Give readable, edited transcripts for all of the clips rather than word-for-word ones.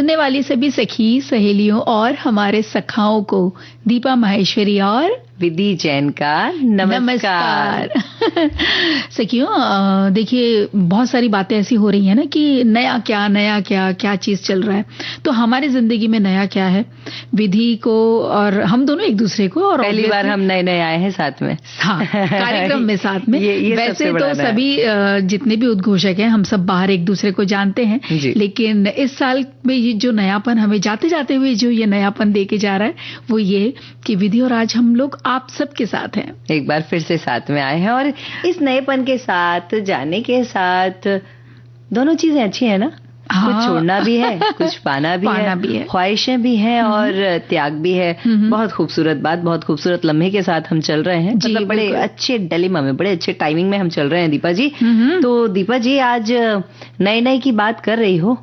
सुनने वाली सभी सखी सहेलियों और हमारे सखाओं को दीपा माहेश्वरी और विधि जैन का नमस्कार। सखियों, देखिए बहुत सारी बातें ऐसी हो रही है ना कि नया क्या क्या चीज चल रहा है। तो हमारी जिंदगी में नया क्या है, विधि को और हम दोनों एक दूसरे को, और पहली बार हम नए आए हैं साथ में, हाँ, कार्यक्रम में साथ में। ये वैसे तो सभी जितने भी उद्घोषक हैं हम सब बाहर एक दूसरे को जानते हैं, लेकिन इस साल में ये जो नयापन हमें जाते जाते हुए जो ये नयापन दे के जा रहा है वो ये कि विधि और आज हम लोग आप सबके साथ हैं, एक बार फिर से साथ में आए हैं। और इस नएपन के साथ जाने के साथ दोनों चीजें अच्छी है ना। हाँ, कुछ छोड़ना भी है, कुछ पाना भी है, ख्वाहिशें भी हैं और त्याग भी है। बहुत खूबसूरत बात, बहुत खूबसूरत लम्हे के साथ हम चल रहे हैं। मतलब बड़े अच्छे डिलेमा में, बड़े अच्छे टाइमिंग में हम चल रहे हैं दीपा जी। तो दीपा जी आज नए की बात कर रही हो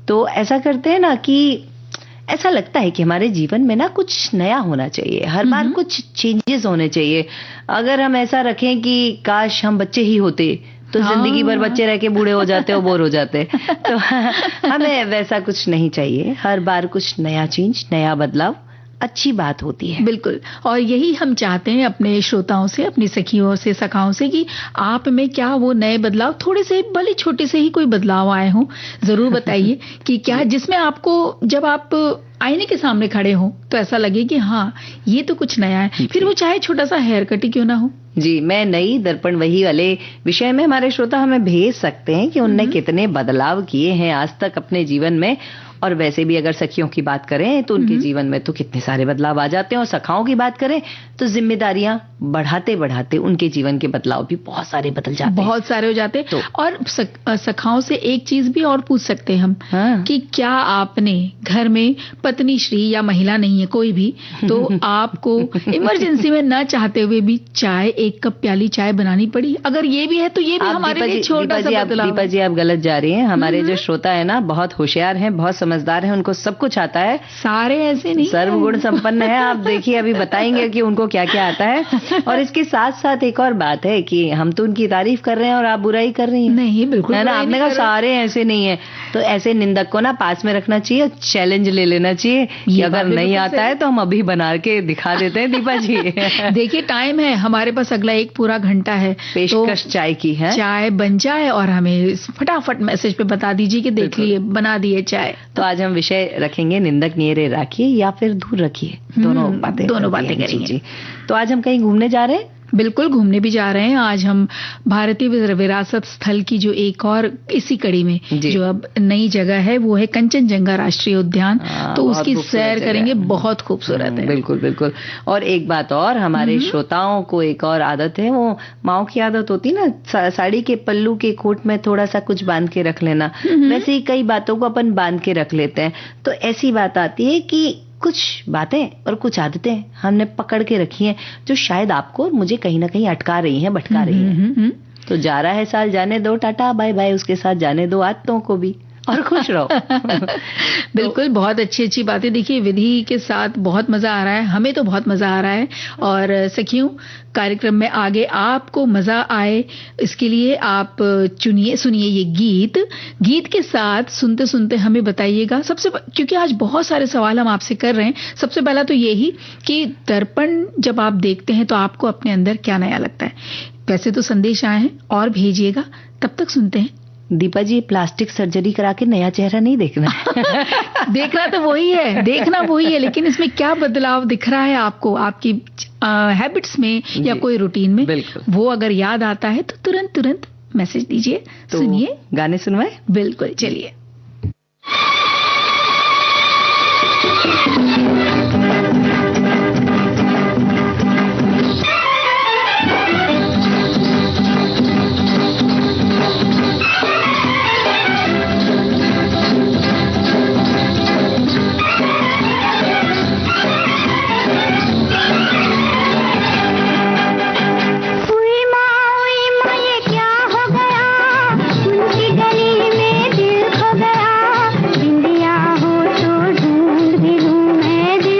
तो ऐसा करते हैं ना कि ऐसा लगता है कि हमारे जीवन में ना कुछ नया होना चाहिए, हर बार कुछ चेंजेस होने चाहिए। अगर हम ऐसा रखें कि काश हम बच्चे ही होते तो जिंदगी भर बच्चे रह के बूढ़े हो जाते और बोर हो जाते, तो हमें वैसा कुछ नहीं चाहिए। हर बार कुछ नया चेंज, नया बदलाव अच्छी बात होती है। बिल्कुल, और यही हम चाहते हैं अपने श्रोताओं से, अपनी सखियों से, सखाओं से कि आप में क्या वो नए बदलाव, थोड़े से भले छोटे से ही कोई बदलाव आए हों, जरूर बताइए कि क्या, जिसमें आपको जब आप आईने के सामने खड़े हो तो ऐसा लगे कि हाँ ये तो कुछ नया है, फिर वो चाहे छोटा सा हेयर कट ही क्यों ना हो। जी, मैं नई दर्पण वही वाले विषय में हमारे श्रोता हमें भेज सकते हैं कि उनने कितने बदलाव किए हैं आज तक अपने जीवन में। और वैसे भी अगर सखियों की बात करें तो उनके जीवन में तो कितने सारे बदलाव आ जाते हैं, और सखाओं की बात करें तो जिम्मेदारियां बढ़ाते बढ़ाते उनके जीवन के बदलाव भी बहुत सारे बदल जाते हैं, बहुत सारे हो जाते हैं। तो और सखाओं से एक चीज भी और पूछ सकते हैं हम कि क्या आपने घर में पत्नी श्री या महिला नहीं है कोई भी, तो आपको इमरजेंसी में न चाहते हुए भी चाय, एक कप प्याली चाय बनानी पड़ी? अगर ये भी है तो ये भी हमारे लिए छोटा सा बदलाव। दीपा जी आप गलत जा रही हैं। हमारे जो श्रोता है ना बहुत होशियार हैं, बहुत समझदार हैं, उनको सब कुछ आता है। सारे ऐसे नहीं, सर्वगुण संपन्न है। आप देखिए अभी बताएंगे कि उनको क्या क्या आता है। और इसके साथ साथ एक और बात है कि हम तो उनकी तारीफ कर रहे हैं और आप बुराई कर रही हैं। नहीं, बिल्कुल है ना, आपने कहा सारे ऐसे नहीं है, तो ऐसे निंदक को ना पास में रखना चाहिए, चैलेंज ले लेना चाहिए कि अगर नहीं आता है तो हम अभी बना के दिखा देते हैं। दीपा जी देखिए टाइम है हमारे पास, अगला एक पूरा घंटा है, पेशकश चाय की है। चाय बन जाए और हमें फटाफट मैसेज पे बता दीजिए कि देख लिए, बना दिए चाय। तो आज हम विषय रखेंगे निंदक नियरे राखिए या फिर दूर रखिए, दोनों बातें करेंगे। तो आज हम कहीं घूमने जा रहे हैं? बिल्कुल, घूमने भी जा रहे हैं। आज हम भारतीय विरासत स्थल की जो एक और इसी कड़ी में जो अब नई जगह है वो है कंचनजंगा राष्ट्रीय उद्यान, तो उसकी सैर करेंगे। बहुत खूबसूरत है। बिल्कुल बिल्कुल। और एक बात और, हमारे श्रोताओं को एक और आदत है, वो माओ की आदत होती ना, साड़ी के पल्लू के कोट में थोड़ा सा कुछ बांध के रख लेना। वैसे ही कई बातों को अपन बांध के रख लेते हैं। तो ऐसी बात आती है कि कुछ बातें और कुछ आदतें हमने पकड़ के रखी हैं जो शायद आपको और मुझे कहीं ना कहीं अटका रही हैं, भटका रही हैं। तो जा रहा है साल, जाने दो, टाटा बाय बाय, उसके साथ जाने दो आदतों को भी, और खुश रहो। बिल्कुल, बहुत अच्छी अच्छी बातें। देखिए विधि के साथ बहुत मजा आ रहा है, हमें तो बहुत मजा आ रहा है। और सखियों, कार्यक्रम में आगे आपको मजा आए इसके लिए आप सुनिए ये गीत के साथ सुनते सुनते हमें बताइएगा। सबसे क्योंकि आज बहुत सारे सवाल हम आपसे कर रहे हैं, सबसे पहला तो यही कि दर्पण जब आप देखते हैं तो आपको अपने अंदर क्या नया लगता है। वैसे तो संदेश आए हैं और भेजिएगा, तब तक सुनते हैं। दीपा जी, प्लास्टिक सर्जरी करा के नया चेहरा नहीं देखना। देखना तो वही है, देखना वही है, लेकिन इसमें क्या बदलाव दिख रहा है आपको, आपकी हैबिट्स में या कोई रूटीन में, वो अगर याद आता है तो तुरंत मैसेज दीजिए। तो सुनिए, गाने सुनवाए। बिल्कुल, चलिए। दिल खो गया, बिंदिया हो तो ढूंढ भी लूं मैं, दिल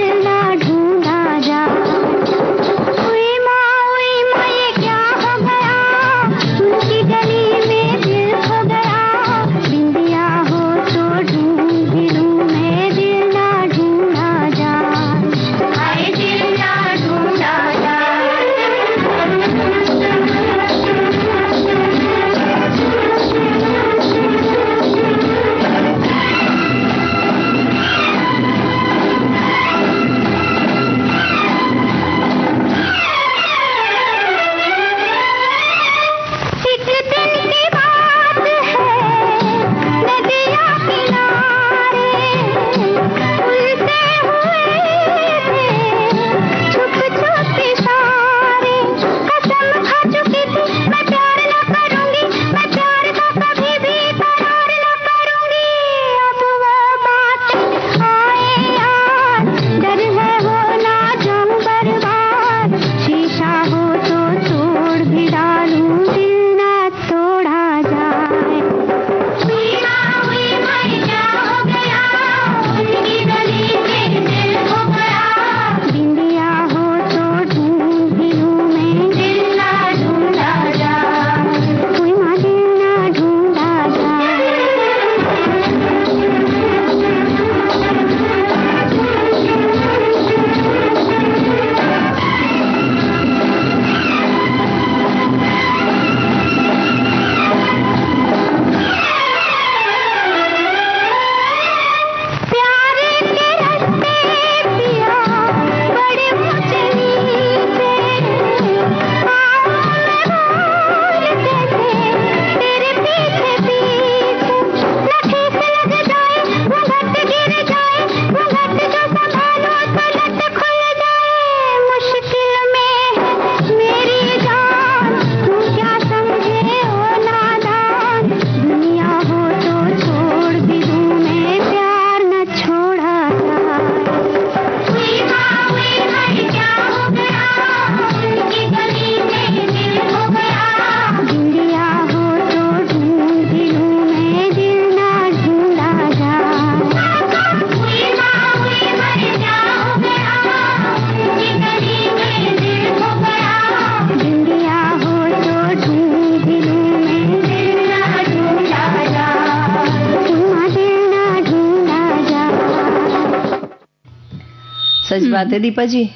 सच बात है दीपा जी।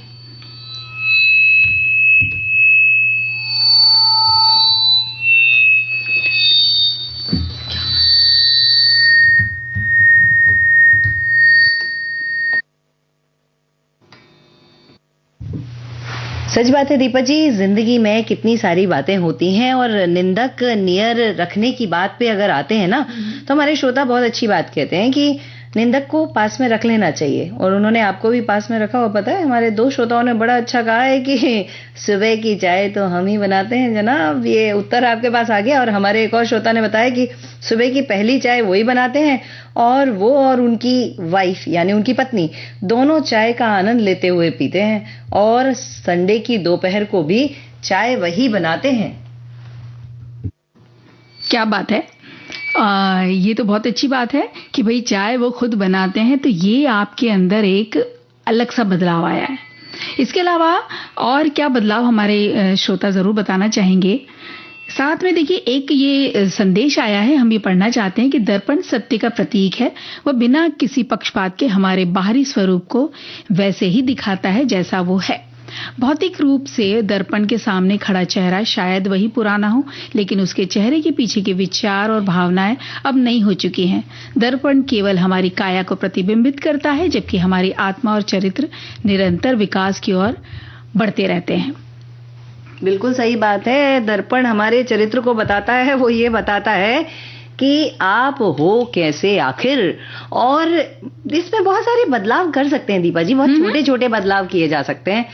सच बात है दीपा जी, जिंदगी में कितनी सारी बातें होती हैं और निंदक नियर रखने की बात पे अगर आते हैं ना, तो हमारे श्रोता बहुत अच्छी बात कहते हैं कि निंदक को पास में रख लेना चाहिए, और उन्होंने आपको भी पास में रखा हुआ। पता है, हमारे 2 श्रोताओं ने बड़ा अच्छा कहा है कि सुबह की चाय तो हम ही बनाते हैं जनाब। ये उत्तर आपके पास आ गया। और हमारे एक और श्रोता ने बताया कि सुबह की पहली चाय वही बनाते हैं, और वो और उनकी वाइफ यानी उनकी पत्नी दोनों चाय का आनंद लेते हुए पीते हैं, और संडे की दोपहर को भी चाय वही बनाते हैं। क्या बात है। ये तो बहुत अच्छी बात है कि भाई चाय वो खुद बनाते हैं, तो ये आपके अंदर एक अलग सा बदलाव आया है। इसके अलावा और क्या बदलाव हमारे श्रोता जरूर बताना चाहेंगे। साथ में देखिए, एक ये संदेश आया है, हम ये पढ़ना चाहते हैं कि दर्पण सत्य का प्रतीक है। वह बिना किसी पक्षपात के हमारे बाहरी स्वरूप को वैसे ही दिखाता है जैसा वो है। भौतिक रूप से दर्पण के सामने खड़ा चेहरा शायद वही पुराना हो, लेकिन उसके चेहरे के पीछे के विचार और भावनाएं अब नई हो चुकी हैं। दर्पण केवल हमारी काया को प्रतिबिंबित करता है, जबकि हमारी आत्मा और चरित्र निरंतर विकास की ओर बढ़ते रहते हैं। बिल्कुल सही बात है। दर्पण हमारे चरित्र को बताता है, वो ये बताता है कि आप हो कैसे आखिर, और इसमें बहुत सारे बदलाव कर सकते हैं दीपा जी। बहुत छोटे छोटे बदलाव किए जा सकते हैं।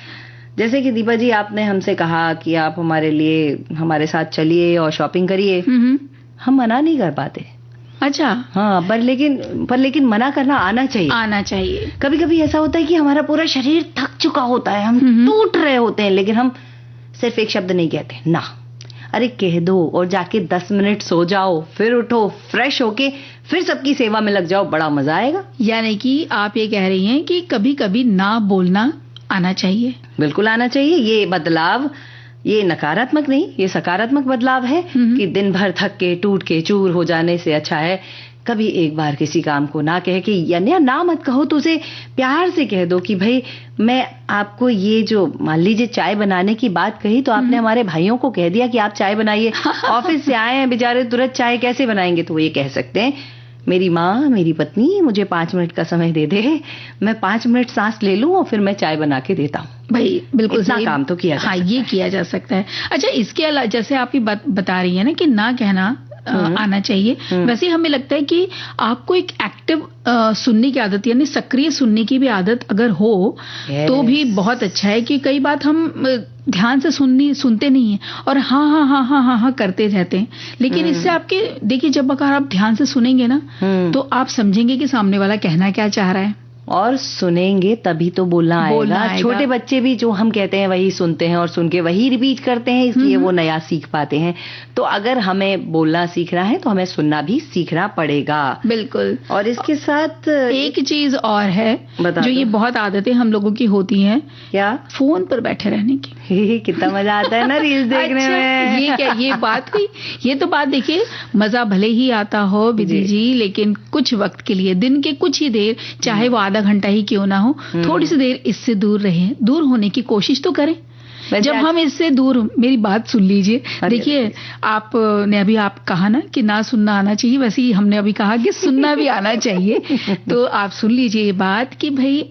जैसे कि दीपा जी, आपने हमसे कहा कि आप हमारे लिए हमारे साथ चलिए और शॉपिंग करिए। हम मना नहीं कर पाते। अच्छा। हाँ, पर लेकिन मना करना आना चाहिए। कभी कभी ऐसा होता है कि हमारा पूरा शरीर थक चुका होता है, हम टूट रहे होते हैं, लेकिन हम सिर्फ एक शब्द नहीं कहते ना। अरे कह दो और जाके 10 मिनट सो जाओ, फिर उठो, फ्रेश होके फिर सबकी सेवा में लग जाओ, बड़ा मजा आएगा। यानी कि आप ये कह रही हैं कि कभी कभी ना बोलना आना चाहिए। बिल्कुल आना चाहिए। ये बदलाव, ये नकारात्मक नहीं, ये सकारात्मक बदलाव है कि दिन भर थक के टूट के चूर हो जाने से अच्छा है कभी एक बार किसी काम को ना कह के, या ना मत कहो तो उसे प्यार से कह दो कि भाई मैं आपको ये जो मान लीजिए चाय बनाने की बात कही, तो आपने हमारे भाइयों को कह दिया कि आप चाय बनाइए। ऑफिस से आए हैं बेचारे, तुरंत चाय कैसे बनाएंगे, तो वो ये कह सकते हैं मेरी माँ, मेरी पत्नी मुझे 5 मिनट का समय दे दे, मैं 5 मिनट सांस ले लूं और फिर मैं चाय बना के देता हूँ। भाई बिल्कुल सही काम तो किया जा सकता है। ये किया जा सकता है। अच्छा, इसके अलावा जैसे आप ये बता रही है ना कि ना कहना आना चाहिए, वैसे हमें लगता है कि आपको एक एक्टिव सुनने की आदत यानी सक्रिय सुनने की भी आदत अगर हो तो भी बहुत अच्छा है। कि कई बात हम ध्यान से सुनते नहीं है और हाँ करते रहते हैं, लेकिन इससे आपके देखिए, जब अगर आप ध्यान से सुनेंगे ना तो आप समझेंगे कि सामने वाला कहना क्या चाह रहा है, और सुनेंगे तभी तो बोलना आएगा। छोटे बच्चे भी जो हम कहते हैं वही सुनते हैं और सुन के वही रिपीट करते हैं, इसलिए वो नया सीख पाते हैं। तो अगर हमें बोलना सीखना है तो हमें सुनना भी सीखना पड़ेगा। बिल्कुल। और इसके साथ एक चीज और है जो ये बहुत आदतें हम लोगों की होती हैं, क्या? फोन पर बैठे रहने की। कितना मजा आता है ना रील्स देखने में। ये क्या, ये बात हुई। ये तो बात देखिए, मजा भले ही आता हो विधि जी, लेकिन कुछ वक्त के लिए, दिन के कुछ ही देर, चाहे वो आधा घंटा ही क्यों ना हो, थोड़ी सी देर इससे दूर रहें, दूर होने की कोशिश तो करें। जब हम इससे दूर, मेरी बात सुन लीजिए। देखिए, आपने अभी आप कहा ना कि ना सुनना आना चाहिए, वैसे ही हमने अभी कहा कि सुनना भी आना चाहिए। तो आप सुन लीजिए ये बात कि भाई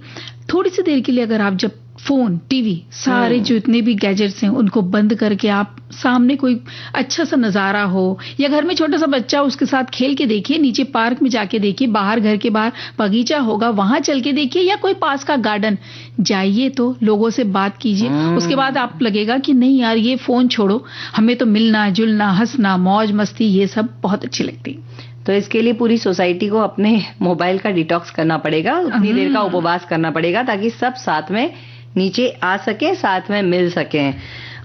थोड़ी सी देर के लिए अगर आप जब फोन, टीवी, सारे जो इतने भी गैजेट्स हैं उनको बंद करके आप सामने कोई अच्छा सा नजारा हो, या घर में छोटा सा बच्चा उसके साथ खेल के देखिए, नीचे पार्क में जाके देखिए, बाहर घर के बाहर बगीचा होगा वहां चल के देखिए, या कोई पास का गार्डन जाइए, तो लोगों से बात कीजिए। उसके बाद आप लगेगा कि नहीं यार, ये फोन छोड़ो, हमें तो मिलना जुलना, हंसना, मौज मस्ती, ये सब बहुत अच्छी लगती। तो इसके लिए पूरी सोसाइटी को अपने मोबाइल का डिटॉक्स करना पड़ेगा, उतनी देर का उपवास करना पड़ेगा, ताकि सब साथ में नीचे आ सके, साथ में मिल सके।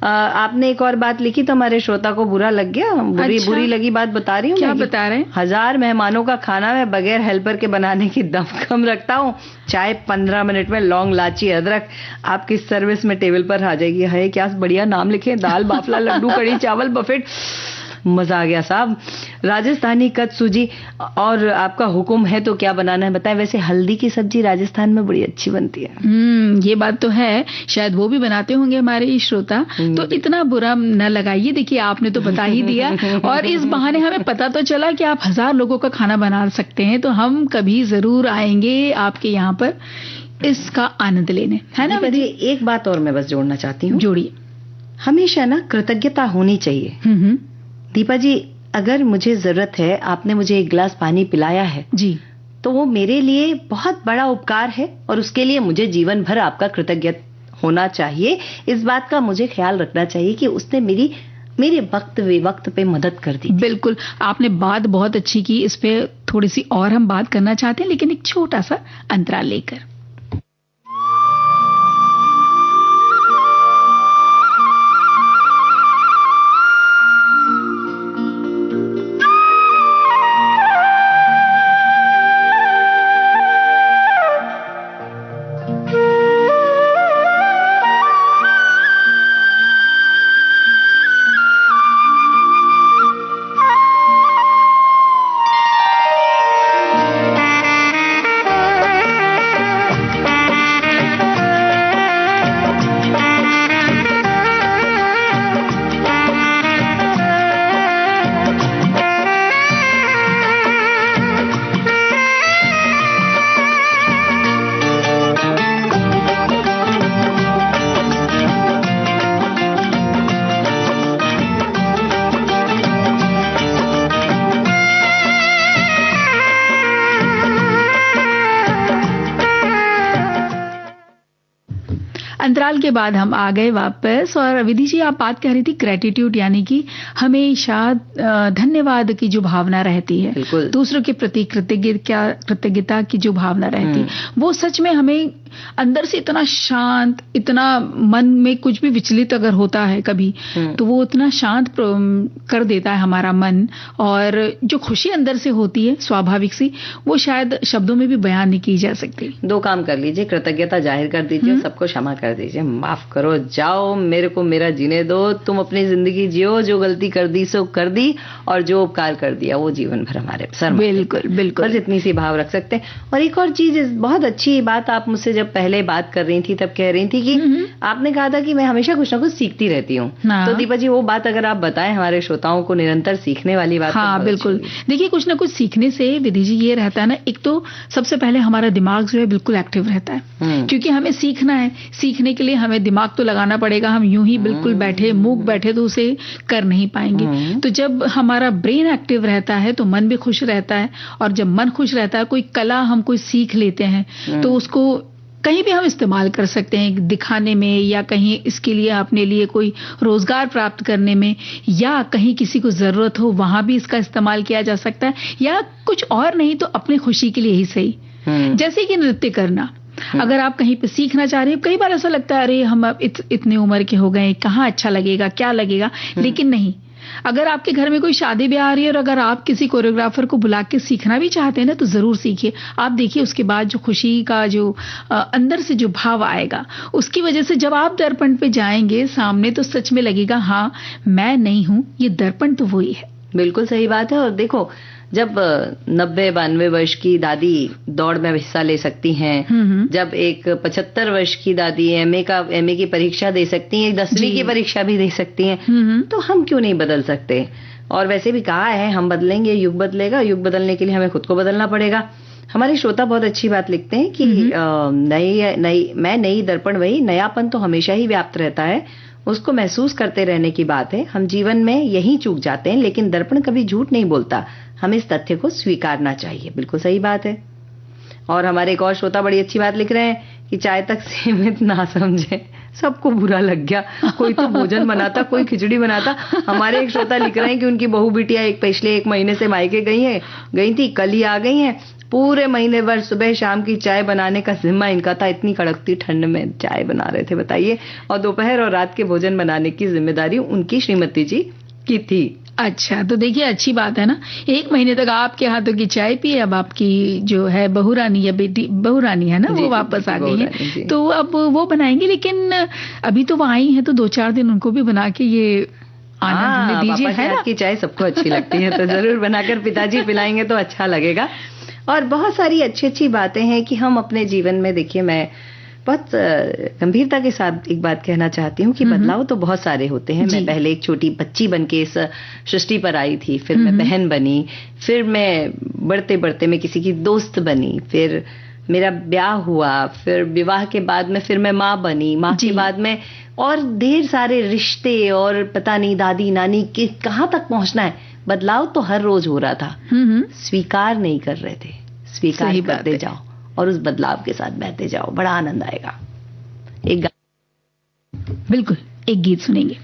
आपने एक और बात लिखी तो हमारे श्रोता को बुरा लग गया। बुरी लगी बात बता रही हूँ। क्या बता रहे हैं? 1000 मेहमानों का खाना मैं बगैर हेल्पर के बनाने की दमखम रखता हूँ। चाय 15 मिनट में, लौंग लाची अदरक आपकी सर्विस में टेबल पर आ जाएगी। है क्या बढ़िया नाम लिखे, दाल बाफला लड्डू कड़ी चावल बफेट। मजा आ गया साहब। राजस्थानी कच्छु जी, और आपका हुक्म है तो क्या बनाना है बताएं। वैसे हल्दी की सब्जी राजस्थान में बड़ी अच्छी बनती है। ये बात तो है, शायद वो भी बनाते होंगे हमारे श्रोता, तो इतना बुरा न लगाइए। देखिए आपने तो बता ही दिया और इस बहाने हमें पता तो चला कि आप 1000 लोगों का खाना बना सकते हैं, तो हम कभी जरूर आएंगे आपके यहाँ पर इसका आनंद लेने, है ना। एक बात और मैं बस जोड़ना चाहती हूँ। जोड़िए। हमेशा ना कृतज्ञता होनी चाहिए। दीपा जी, अगर मुझे जरूरत है, आपने मुझे एक गिलास पानी पिलाया है जी, तो वो मेरे लिए बहुत बड़ा उपकार है और उसके लिए मुझे जीवन भर आपका कृतज्ञ होना चाहिए। इस बात का मुझे ख्याल रखना चाहिए कि उसने मेरे वक्त पे मदद कर दी। बिल्कुल, आपने बात बहुत अच्छी की। इस पे थोड़ी सी और हम बात करना चाहते हैं, लेकिन एक छोटा सा अंतराल लेकर। अंतराल के बाद हम आ गए वापस। और विधि जी, आप बात कह रही थी ग्रेटिट्यूड, यानी कि हमेशा धन्यवाद की जो भावना रहती है, दूसरों के प्रति कृतज्ञता की जो भावना रहती है, वो सच में हमें अंदर से इतना शांत, इतना मन में कुछ भी विचलित अगर होता है कभी, तो वो इतना शांत कर देता है हमारा मन। और जो खुशी अंदर से होती है स्वाभाविक सी, वो शायद शब्दों में भी बयान नहीं की जा सकती। 2 काम कर लीजिए, कृतज्ञता जाहिर कर दीजिए, सबको क्षमा कर दीजिए, माफ करो, जाओ, मेरे को मेरा जीने दो, तुम अपनी जिंदगी जियो, जो गलती कर दी सो कर दी, और जो उपकार कर दिया वो जीवन भर हमारे सर। बिल्कुल बिल्कुल, बस इतनी सी भाव रख सकते हैं। और एक और चीज, बहुत अच्छी बात आप मुझसे जब पहले बात कर रही थी तब कह रही थी कि आपने कहा था कि मैं हमेशा कुछ ना कुछ सीखती रहती हूँ। तो दीपा जी, वो बात अगर आप बताएं हमारे श्रोताओं को, निरंतर सीखने वाली बात। हाँ बिल्कुल, देखिए कुछ ना कुछ सीखने से विधि जी ये रहता है ना, एक तो सबसे पहले हमारा दिमाग जो है बिल्कुल एक्टिव रहता है, क्योंकि हमें सीखना है। सीखने के लिए हमें दिमाग तो लगाना पड़ेगा, हम यूं ही बिल्कुल मूक बैठे तो उसे कर नहीं पाएंगे। तो जब हमारा ब्रेन एक्टिव रहता है तो मन भी खुश रहता है, और जब मन खुश रहता है, कोई कला हम कोई सीख लेते हैं तो उसको कहीं भी हम इस्तेमाल कर सकते हैं, दिखाने में, या कहीं इसके लिए अपने लिए कोई रोजगार प्राप्त करने में, या कहीं किसी को जरूरत हो वहां भी इसका इस्तेमाल किया जा सकता है, या कुछ और नहीं तो अपनी खुशी के लिए ही सही। जैसे कि नृत्य करना, अगर आप कहीं पे सीखना चाह रहे हैं, कई बार ऐसा लगता है अरे हम अब इतने उम्र के हो गए, कहाँ अच्छा लगेगा, क्या लगेगा, लेकिन नहीं, अगर आपके घर में कोई शादी ब्याह आ रही है और अगर आप किसी कोरियोग्राफर को बुला के सीखना भी चाहते हैं ना, तो जरूर सीखिए। आप देखिए उसके बाद जो खुशी का जो अंदर से जो भाव आएगा, उसकी वजह से जब आप दर्पण पे जाएंगे सामने, तो सच में लगेगा हाँ मैं नहीं हूं, ये दर्पण तो वही है। बिल्कुल सही बात है। और देखो, जब 90-92 वर्ष की दादी दौड़ में हिस्सा ले सकती हैं, जब एक 75 वर्ष की दादी एमए की परीक्षा दे सकती हैं, 10वीं की परीक्षा भी दे सकती हैं, तो हम क्यों नहीं बदल सकते। और वैसे भी कहा है हम बदलेंगे, युग बदलेगा, युग बदलने के लिए हमें खुद को बदलना पड़ेगा। हमारे श्रोता बहुत अच्छी बात लिखते हैं कि नई दर्पण वही, नयापन तो हमेशा ही व्याप्त रहता है, उसको महसूस करते रहने की बात है। हम जीवन में यही चूक जाते हैं, लेकिन दर्पण कभी झूठ नहीं बोलता, हमें इस तथ्य को स्वीकारना चाहिए। बिल्कुल सही बात है। और हमारे एक और श्रोता बड़ी अच्छी बात लिख रहे हैं कि चाय तक सीमित ना समझे, सबको बुरा लग गया, कोई तो भोजन बनाता, कोई खिचड़ी बनाता। हमारे एक श्रोता लिख रहे हैं कि उनकी बहू बिटिया पिछले 1 महीने से मायके गई थी, कल ही आ गई हैं, पूरे महीने भर सुबह शाम की चाय बनाने का जिम्मा इनका था, इतनी कड़कती ठंड में चाय बना रहे थे, बताइए। और दोपहर और रात के भोजन बनाने की जिम्मेदारी उनकी श्रीमती जी की थी। अच्छा, तो देखिए अच्छी बात है ना, 1 महीने तक आपके हाथों की चाय पिए, अब आपकी जो है बहुरानी या बेटी बहुरानी है ना, वो वापस आ गई है, तो अब वो बनाएंगे। लेकिन अभी तो वो आई है, तो 2-4 दिन उनको भी बना के ये आनंद हमें दीजिए, है ना? की चाय सबको अच्छी लगती है, तो जरूर बनाकर पिताजी पिलाएंगे तो अच्छा लगेगा। और बहुत सारी अच्छी अच्छी बातें हैं कि हम अपने जीवन में, देखिए मैं बहुत गंभीरता के साथ एक बात कहना चाहती हूँ कि बदलाव तो बहुत सारे होते हैं। मैं पहले एक छोटी बच्ची बन के इस सृष्टि पर आई थी, फिर मैं बहन बनी, फिर मैं बढ़ते बढ़ते मैं किसी की दोस्त बनी, फिर मेरा ब्याह हुआ, फिर विवाह के बाद में फिर मैं माँ बनी, माँ के बाद में और ढेर सारे रिश्ते, और पता नहीं दादी नानी के कहाँ तक पहुंचना है। बदलाव तो हर रोज हो रहा था, स्वीकार नहीं कर रहे थे। स्वीकार करते जाओ और उस बदलाव के साथ बहते जाओ, बड़ा आनंद आएगा। बिल्कुल, एक गीत सुनेंगे।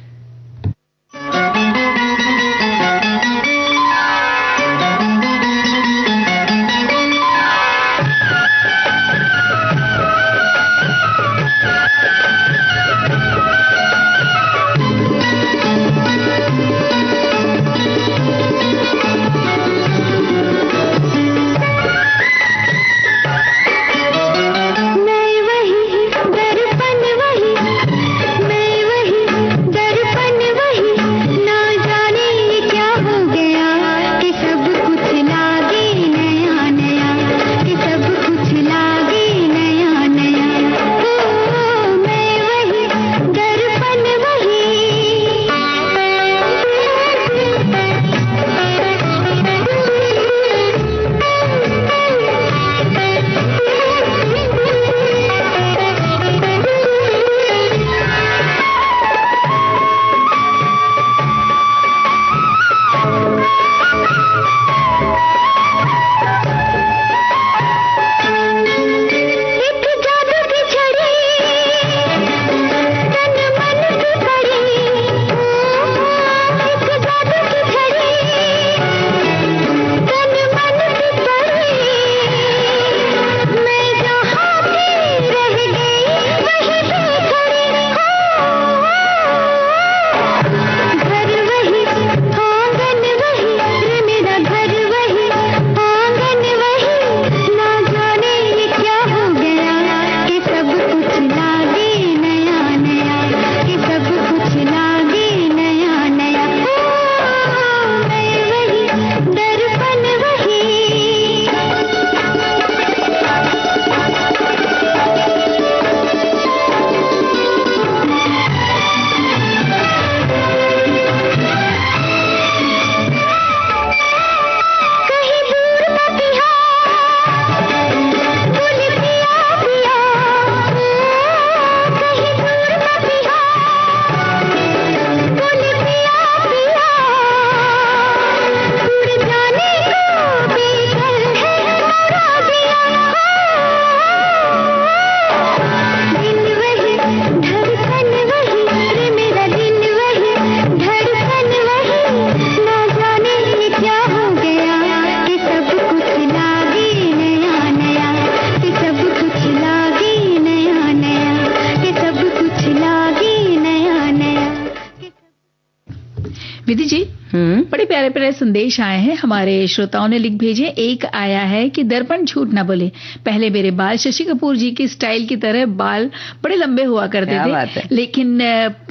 विधि जी, बड़े प्यारे प्यारे संदेश आए हैं, हमारे श्रोताओं ने लिख भेजे। एक आया है कि दर्पण झूठ ना बोले, पहले मेरे बाल शशि कपूर जी की स्टाइल की तरह बाल बड़े लंबे हुआ करते थे, लेकिन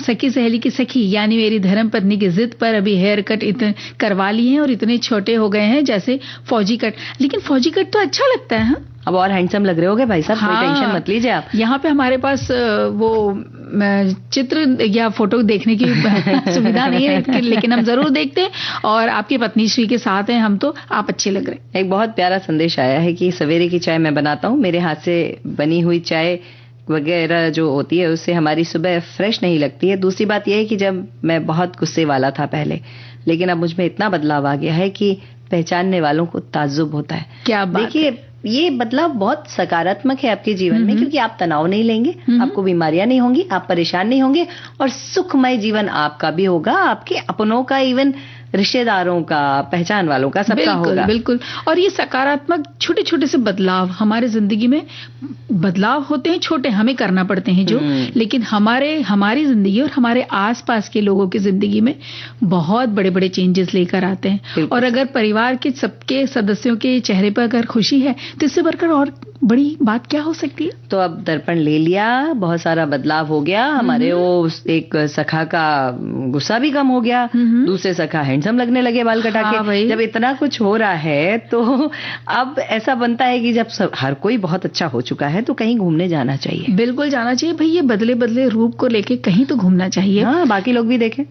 सखी सहेली की सखी यानी मेरी धर्म पत्नी की जिद पर अभी हेयर कट करवा लिए हैं और इतने छोटे हो गए हैं जैसे फौजी कट। लेकिन फौजी कट तो अच्छा लगता है। हाँ, अब और हैंडसम लग रहे होगे भाई साहब। हाँ, कोई टेंशन मत लीजिए आप। यहाँ पे हमारे पास वो चित्र या फोटो देखने की सुविधा नहीं है, लेकिन हम जरूर देखते हैं और आपकी पत्नी श्री के साथ हैं हम, तो आप अच्छे लग रहे हैं। एक बहुत प्यारा संदेश आया है कि सवेरे की चाय मैं बनाता हूँ, मेरे हाथ से बनी हुई चाय वगैरह जो होती है उससे हमारी सुबह फ्रेश नहीं लगती है। दूसरी बात यह है कि जब मैं बहुत गुस्से वाला था पहले, लेकिन अब मुझ में इतना बदलाव आ गया है कि पहचानने वालों को ताज्जुब होता है। क्या बात। देखिए, ये बदलाव बहुत सकारात्मक है आपके जीवन में, क्योंकि आप तनाव नहीं लेंगे, आपको बीमारियां नहीं होंगी, आप परेशान नहीं होंगे और सुखमय जीवन आपका भी होगा, आपके अपनों का, इवन रिश्तेदारों का, पहचान वालों का, सबका होगा। बिल्कुल। और ये सकारात्मक छोटे छोटे से बदलाव हमारे जिंदगी में बदलाव होते हैं, छोटे हमें करना पड़ते हैं जो, लेकिन हमारी जिंदगी और हमारे आसपास के लोगों की जिंदगी में बहुत बड़े बड़े चेंजेस लेकर आते हैं। और अगर परिवार के सबके सदस्यों के चेहरे पर अगर खुशी है तो इससे बढ़कर और बड़ी बात क्या हो सकती है? तो अब दर्पण ले लिया, बहुत सारा बदलाव हो गया, हमारे वो एक सखा का गुस्सा भी कम हो गया, दूसरे सखा हैंडसम लगने लगे बाल कटा के। जब इतना कुछ हो रहा है तो अब ऐसा बनता है कि जब हर कोई बहुत अच्छा हो चुका है तो कहीं घूमने जाना चाहिए। बिल्कुल जाना चाहिए भाई, ये बदले बदले रूप को लेके कहीं तो घूमना चाहिए। हाँ, बाकी लोग भी देखें।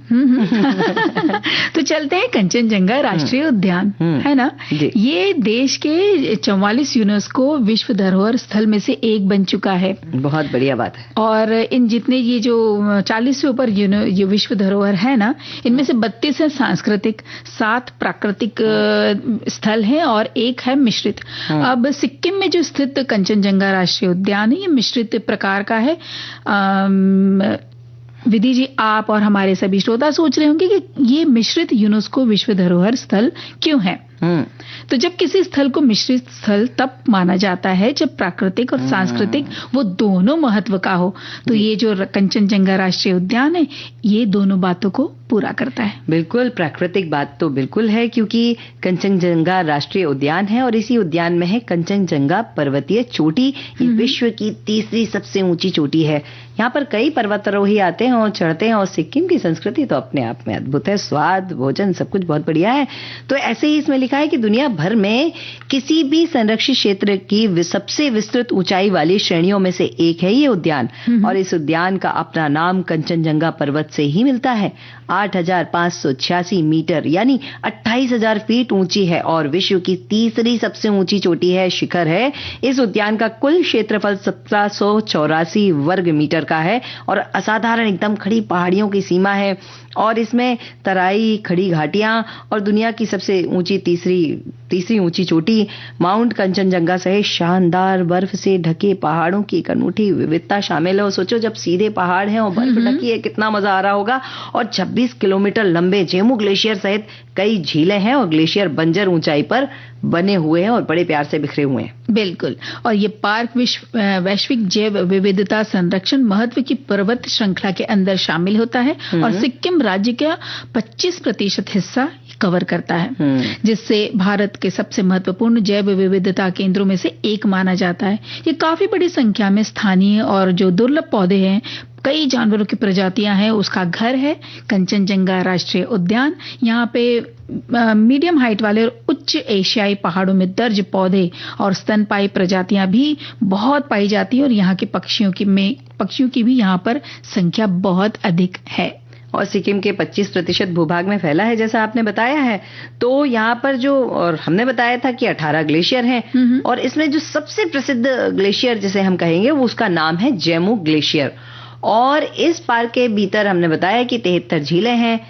तो चलते हैं कंचनजंगा राष्ट्रीय उद्यान, है ना? ये देश के 44 यूनेस्को विश्व धरोहर स्थल में से एक बन चुका है। बहुत बढ़िया बात है। और इन जितने ये जो 40 से ऊपर ये विश्व धरोहर है ना, इनमें से 32 है सांस्कृतिक, 7 प्राकृतिक स्थल हैं और एक है मिश्रित। अब सिक्किम में जो स्थित कंचनजंगा राष्ट्रीय उद्यान है, ये मिश्रित प्रकार का है। विधि जी, आप और हमारे सभी श्रोता सोच रहे होंगे कि ये मिश्रित यूनेस्को विश्व धरोहर स्थल क्यों है? तो जब किसी स्थल को मिश्रित स्थल तब माना जाता है जब प्राकृतिक और सांस्कृतिक वो दोनों महत्व का हो। तो ये जो कंचनजंगा राष्ट्रीय उद्यान है, ये दोनों बातों को पूरा करता है। बिल्कुल, प्राकृतिक बात तो बिल्कुल है, क्योंकि कंचनजंगा राष्ट्रीय उद्यान है और इसी उद्यान में है कंचनजंगा पर्वतीय चोटी। ये विश्व की तीसरी सबसे ऊंची चोटी है। यहाँ पर कई पर्वतारोही आते हैं और चढ़ते हैं, और सिक्किम की संस्कृति तो अपने आप में अद्भुत है। स्वाद, भोजन, सब कुछ बहुत बढ़िया है। तो ऐसे ही इसमें लिखा है कि दुनिया भर में किसी भी संरक्षित क्षेत्र की सबसे विस्तृत ऊंचाई वाली श्रेणियों में से एक है ये उद्यान। और इस उद्यान का अपना नाम कंचनजंगा पर्वत से ही मिलता है। 8,586 मीटर यानी 28,000 फीट ऊंची है और विश्व की तीसरी सबसे ऊंची चोटी है, शिखर है। इस उद्यान का कुल क्षेत्रफल 1784 वर्ग मीटर का है और असाधारण एकदम खड़ी पहाड़ियों की सीमा है। और इसमें तराई, खड़ी घाटियां और दुनिया की सबसे ऊंची तीसरी ऊंची चोटी माउंट कंचनजंगा सहित शानदार बर्फ से ढके पहाड़ों की एक अनूठी विविधता शामिल है। और सोचो, जब सीधे पहाड़ हैं और बर्फ ढकी है, कितना मजा आ रहा होगा। और 26 किलोमीटर लंबे जेमू ग्लेशियर सहित कई झीलें हैं और ग्लेशियर बंजर ऊंचाई पर बने हुए हैं और बड़े प्यार से बिखरे हुए हैं। बिल्कुल। और ये पार्क वैश्विक जैव विविधता संरक्षण महत्व की पर्वत श्रृंखला के अंदर शामिल होता है और सिक्किम राज्य का 25% हिस्सा कवर करता है, जिससे भारत के सबसे महत्वपूर्ण जैव विविधता केंद्रों में से एक माना जाता है। ये काफी बड़ी संख्या में स्थानीय और जो दुर्लभ पौधे हैं, कई जानवरों की प्रजातियां हैं, उसका घर है कंचनजंगा राष्ट्रीय उद्यान। यहाँ पे मीडियम हाइट वाले और उच्च एशियाई पहाड़ों में दर्ज पौधे और स्तनपायी प्रजातियां भी बहुत पाई जाती है और यहाँ के पक्षियों की भी यहाँ पर संख्या बहुत अधिक है। और सिक्किम के 25% भूभाग में फैला है, जैसा आपने बताया है। तो यहाँ पर जो, और हमने बताया था कि 18 ग्लेशियर हैं और इसमें जो सबसे प्रसिद्ध ग्लेशियर जिसे हम कहेंगे वो उसका नाम है जेमू ग्लेशियर। और इस पार्क के भीतर हमने बताया कि 73 झीलें हैं,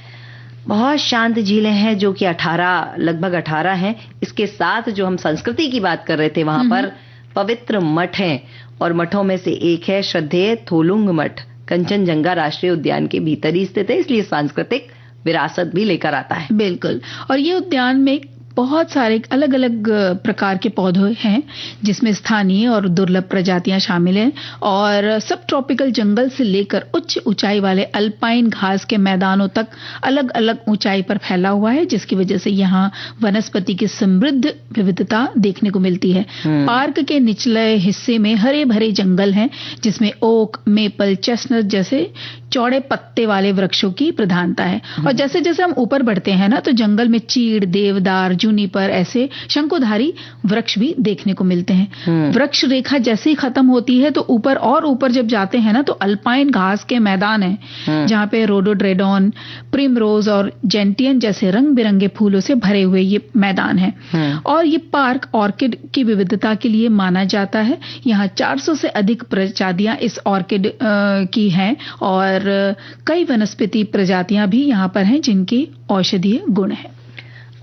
बहुत शांत झीलें हैं जो कि लगभग 18 हैं। इसके साथ जो हम संस्कृति की बात कर रहे थे, वहां पर पवित्र मठ हैं और मठों में से एक है श्रद्धेय थोलुंग मठ। कंचनजंगा राष्ट्रीय उद्यान के भीतर ही स्थित है, इसलिए सांस्कृतिक विरासत भी लेकर आता है। बिल्कुल। और ये उद्यान में बहुत सारे अलग अलग प्रकार के पौधे हैं, जिसमें स्थानीय और दुर्लभ प्रजातियां शामिल हैं और सब ट्रॉपिकल जंगल से लेकर उच्च ऊंचाई वाले अल्पाइन घास के मैदानों तक अलग अलग ऊंचाई पर फैला हुआ है, जिसकी वजह से यहाँ वनस्पति की समृद्ध विविधता देखने को मिलती है। पार्क के निचले हिस्से में हरे भरे जंगल हैं, जिसमें ओक, मेपल, चेस्टनट जैसे चौड़े पत्ते वाले वृक्षों की प्रधानता है। और जैसे जैसे हम ऊपर बढ़ते हैं ना, तो जंगल में चीड़, देवदार, जूनिपर ऐसे शंकुधारी वृक्ष भी देखने को मिलते हैं। वृक्ष रेखा जैसे ही खत्म होती है तो ऊपर जब जाते हैं ना, तो अल्पाइन घास के मैदान हैं, जहाँ पे रोडोड्रेडॉन, प्रिमरोज और जेंटियन जैसे रंग बिरंगे फूलों से भरे हुए ये मैदान है। और ये पार्क ऑर्किड की विविधता के लिए माना जाता है। यहाँ 400 से अधिक प्रजातियां इस ऑर्किड की हैं और कई वनस्पति प्रजातियां भी यहाँ पर हैं जिनके औषधीय गुण हैं।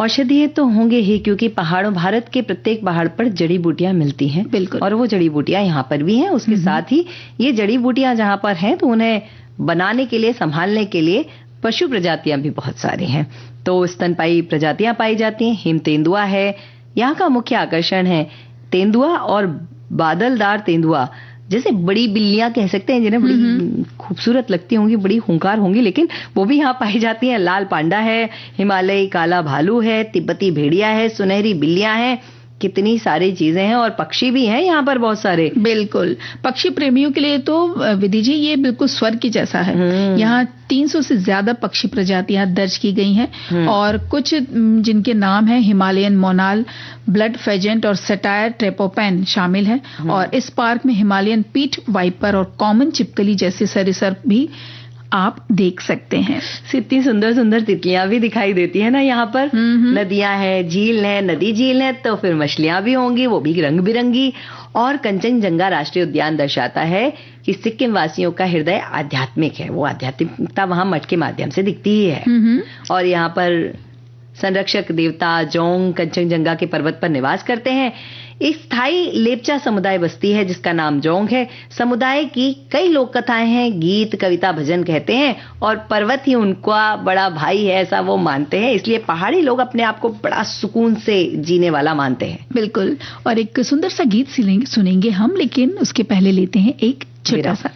औषधीय तो होंगे ही, क्योंकि भारत के प्रत्येक पहाड़ पर जड़ी बूटियां मिलती हैं। बिल्कुल। और वो जड़ी बूटियां यहाँ पर भी हैं। उसके साथ ही ये जड़ी बूटियां जहाँ पर हैं, तो उन्हें बनाने के लिए, संभालने के लिए पशु प्रजातियां भी बहुत सारी हैं। तो स्तनपायी प्रजातियां पाई जाती हैं। हिम तेंदुआ है यहाँ का मुख्य आकर्षण है। तेंदुआ और बादलदार तेंदुआ जैसे बड़ी बिल्लियां कह सकते हैं, जिन्हें बड़ी खूबसूरत लगती होंगी, बड़ी खूंखार होंगी, लेकिन वो भी यहाँ पाई जाती हैं। लाल पांडा है, हिमालयी काला भालू है, तिब्बती भेड़िया है, सुनहरी बिल्लियां हैं, कितनी सारी चीजें हैं और पक्षी भी हैं यहाँ पर बहुत सारे। बिल्कुल, पक्षी प्रेमियों के लिए तो विधि जी ये बिल्कुल स्वर्ग की जैसा है। यहाँ 300 से ज्यादा पक्षी प्रजातियां दर्ज की गई हैं और कुछ जिनके नाम हैं हिमालयन मोनाल, ब्लड फेजेंट और सटायर ट्रेपोपैन शामिल है। और इस पार्क में हिमालयन पीट वाइपर और कॉमन छिपकली जैसे सरीसृप भी आप देख सकते हैं। इतनी सुंदर सुंदर तितलियां भी दिखाई देती है ना यहाँ पर। नदियां हैं, झील है, नदी झील है तो फिर मछलियां भी होंगी, वो भी रंग बिरंगी। और कंचनजंगा राष्ट्रीय उद्यान दर्शाता है कि सिक्किम वासियों का हृदय आध्यात्मिक है। वो आध्यात्मिकता वहां मठ के माध्यम से दिखती ही है। और यहाँ पर संरक्षक देवता जोंग कंचनजंगा के पर्वत पर निवास करते हैं। एक स्थायी लेपचा समुदाय बस्ती है जिसका नाम जोंग है। समुदाय की कई लोक कथाएं हैं, गीत, कविता, भजन कहते हैं और पर्वत ही उनका बड़ा भाई है ऐसा वो मानते हैं। इसलिए पहाड़ी लोग अपने आप को बड़ा सुकून से जीने वाला मानते हैं। बिल्कुल, और एक सुंदर सा गीत सुनेंगे हम, लेकिन उसके पहले लेते हैं एक छोटा सा।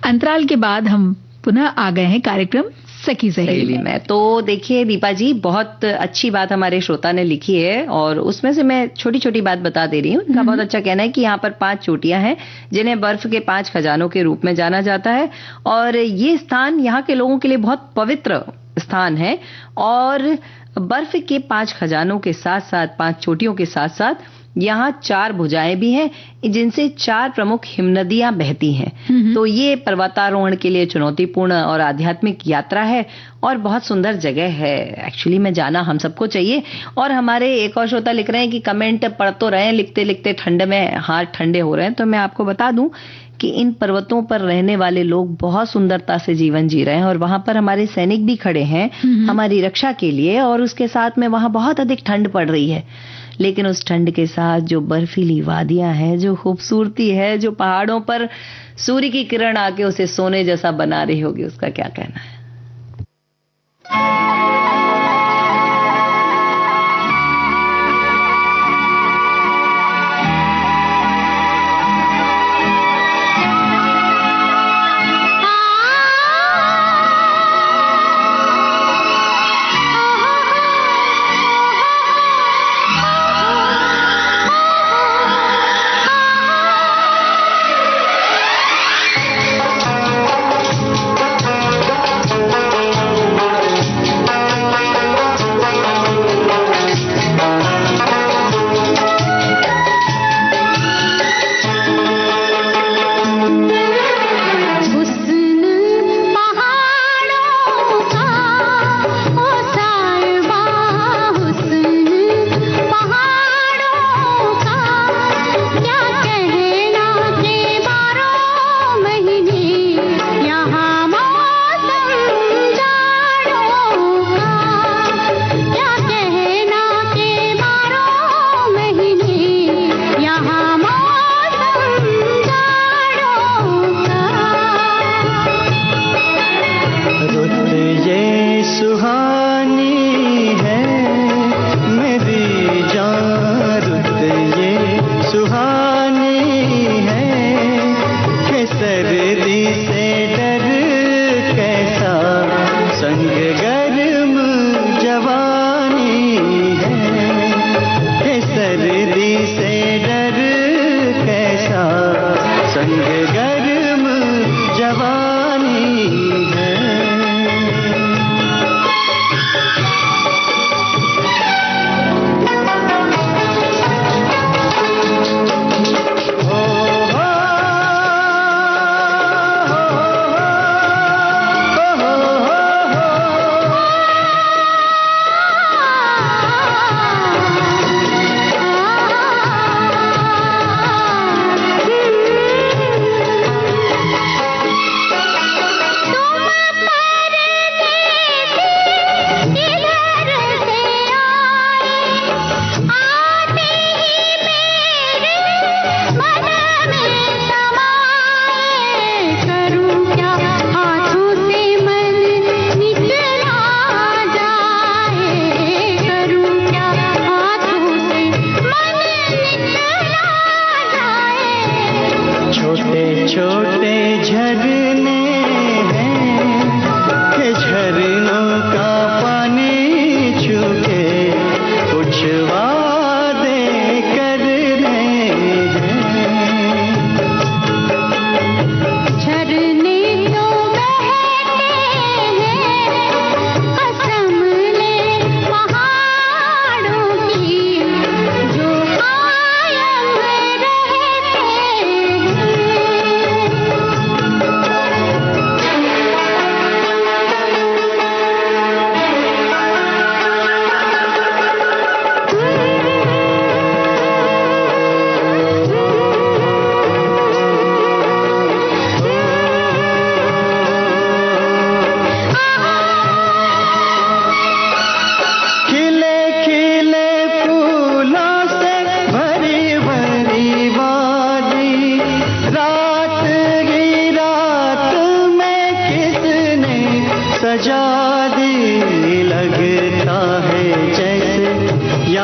अंतराल के बाद हम पुनः आ गए हैं कार्यक्रम सखी सहेली में। तो देखिए दीपा जी, बहुत अच्छी बात हमारे श्रोता ने लिखी है और उसमें से मैं छोटी छोटी बात बता दे रही हूँ। उनका बहुत अच्छा कहना है कि यहाँ पर 5 चोटियां हैं जिन्हें बर्फ के 5 खजानों के रूप में जाना जाता है और ये स्थान यहाँ के लोगों के लिए बहुत पवित्र स्थान है। और बर्फ के 5 खजानों के साथ साथ 5 चोटियों के साथ साथ यहाँ 4 भुजाएं भी हैं जिनसे 4 प्रमुख हिमनदियां बहती हैं। तो ये पर्वतारोहण के लिए चुनौतीपूर्ण और आध्यात्मिक यात्रा है और बहुत सुंदर जगह है। एक्चुअली में जाना हम सबको चाहिए। और हमारे एक और श्रोता लिख रहे हैं कि कमेंट पढ़ तो रहे हैं, लिखते लिखते ठंड में हाथ ठंडे हो रहे हैं। तो मैं आपको बता दूं कि इन पर्वतों पर रहने वाले लोग बहुत सुंदरता से जीवन जी रहे हैं और वहां पर हमारे सैनिक भी खड़े हैं हमारी रक्षा के लिए। और उसके साथ में वहां बहुत अधिक ठंड पड़ रही है, लेकिन उस ठंड के साथ जो बर्फीली वादियां हैं, जो खूबसूरती है, जो पहाड़ों पर सूर्य की किरण आके उसे सोने जैसा बना रही होगी, उसका क्या कहना है।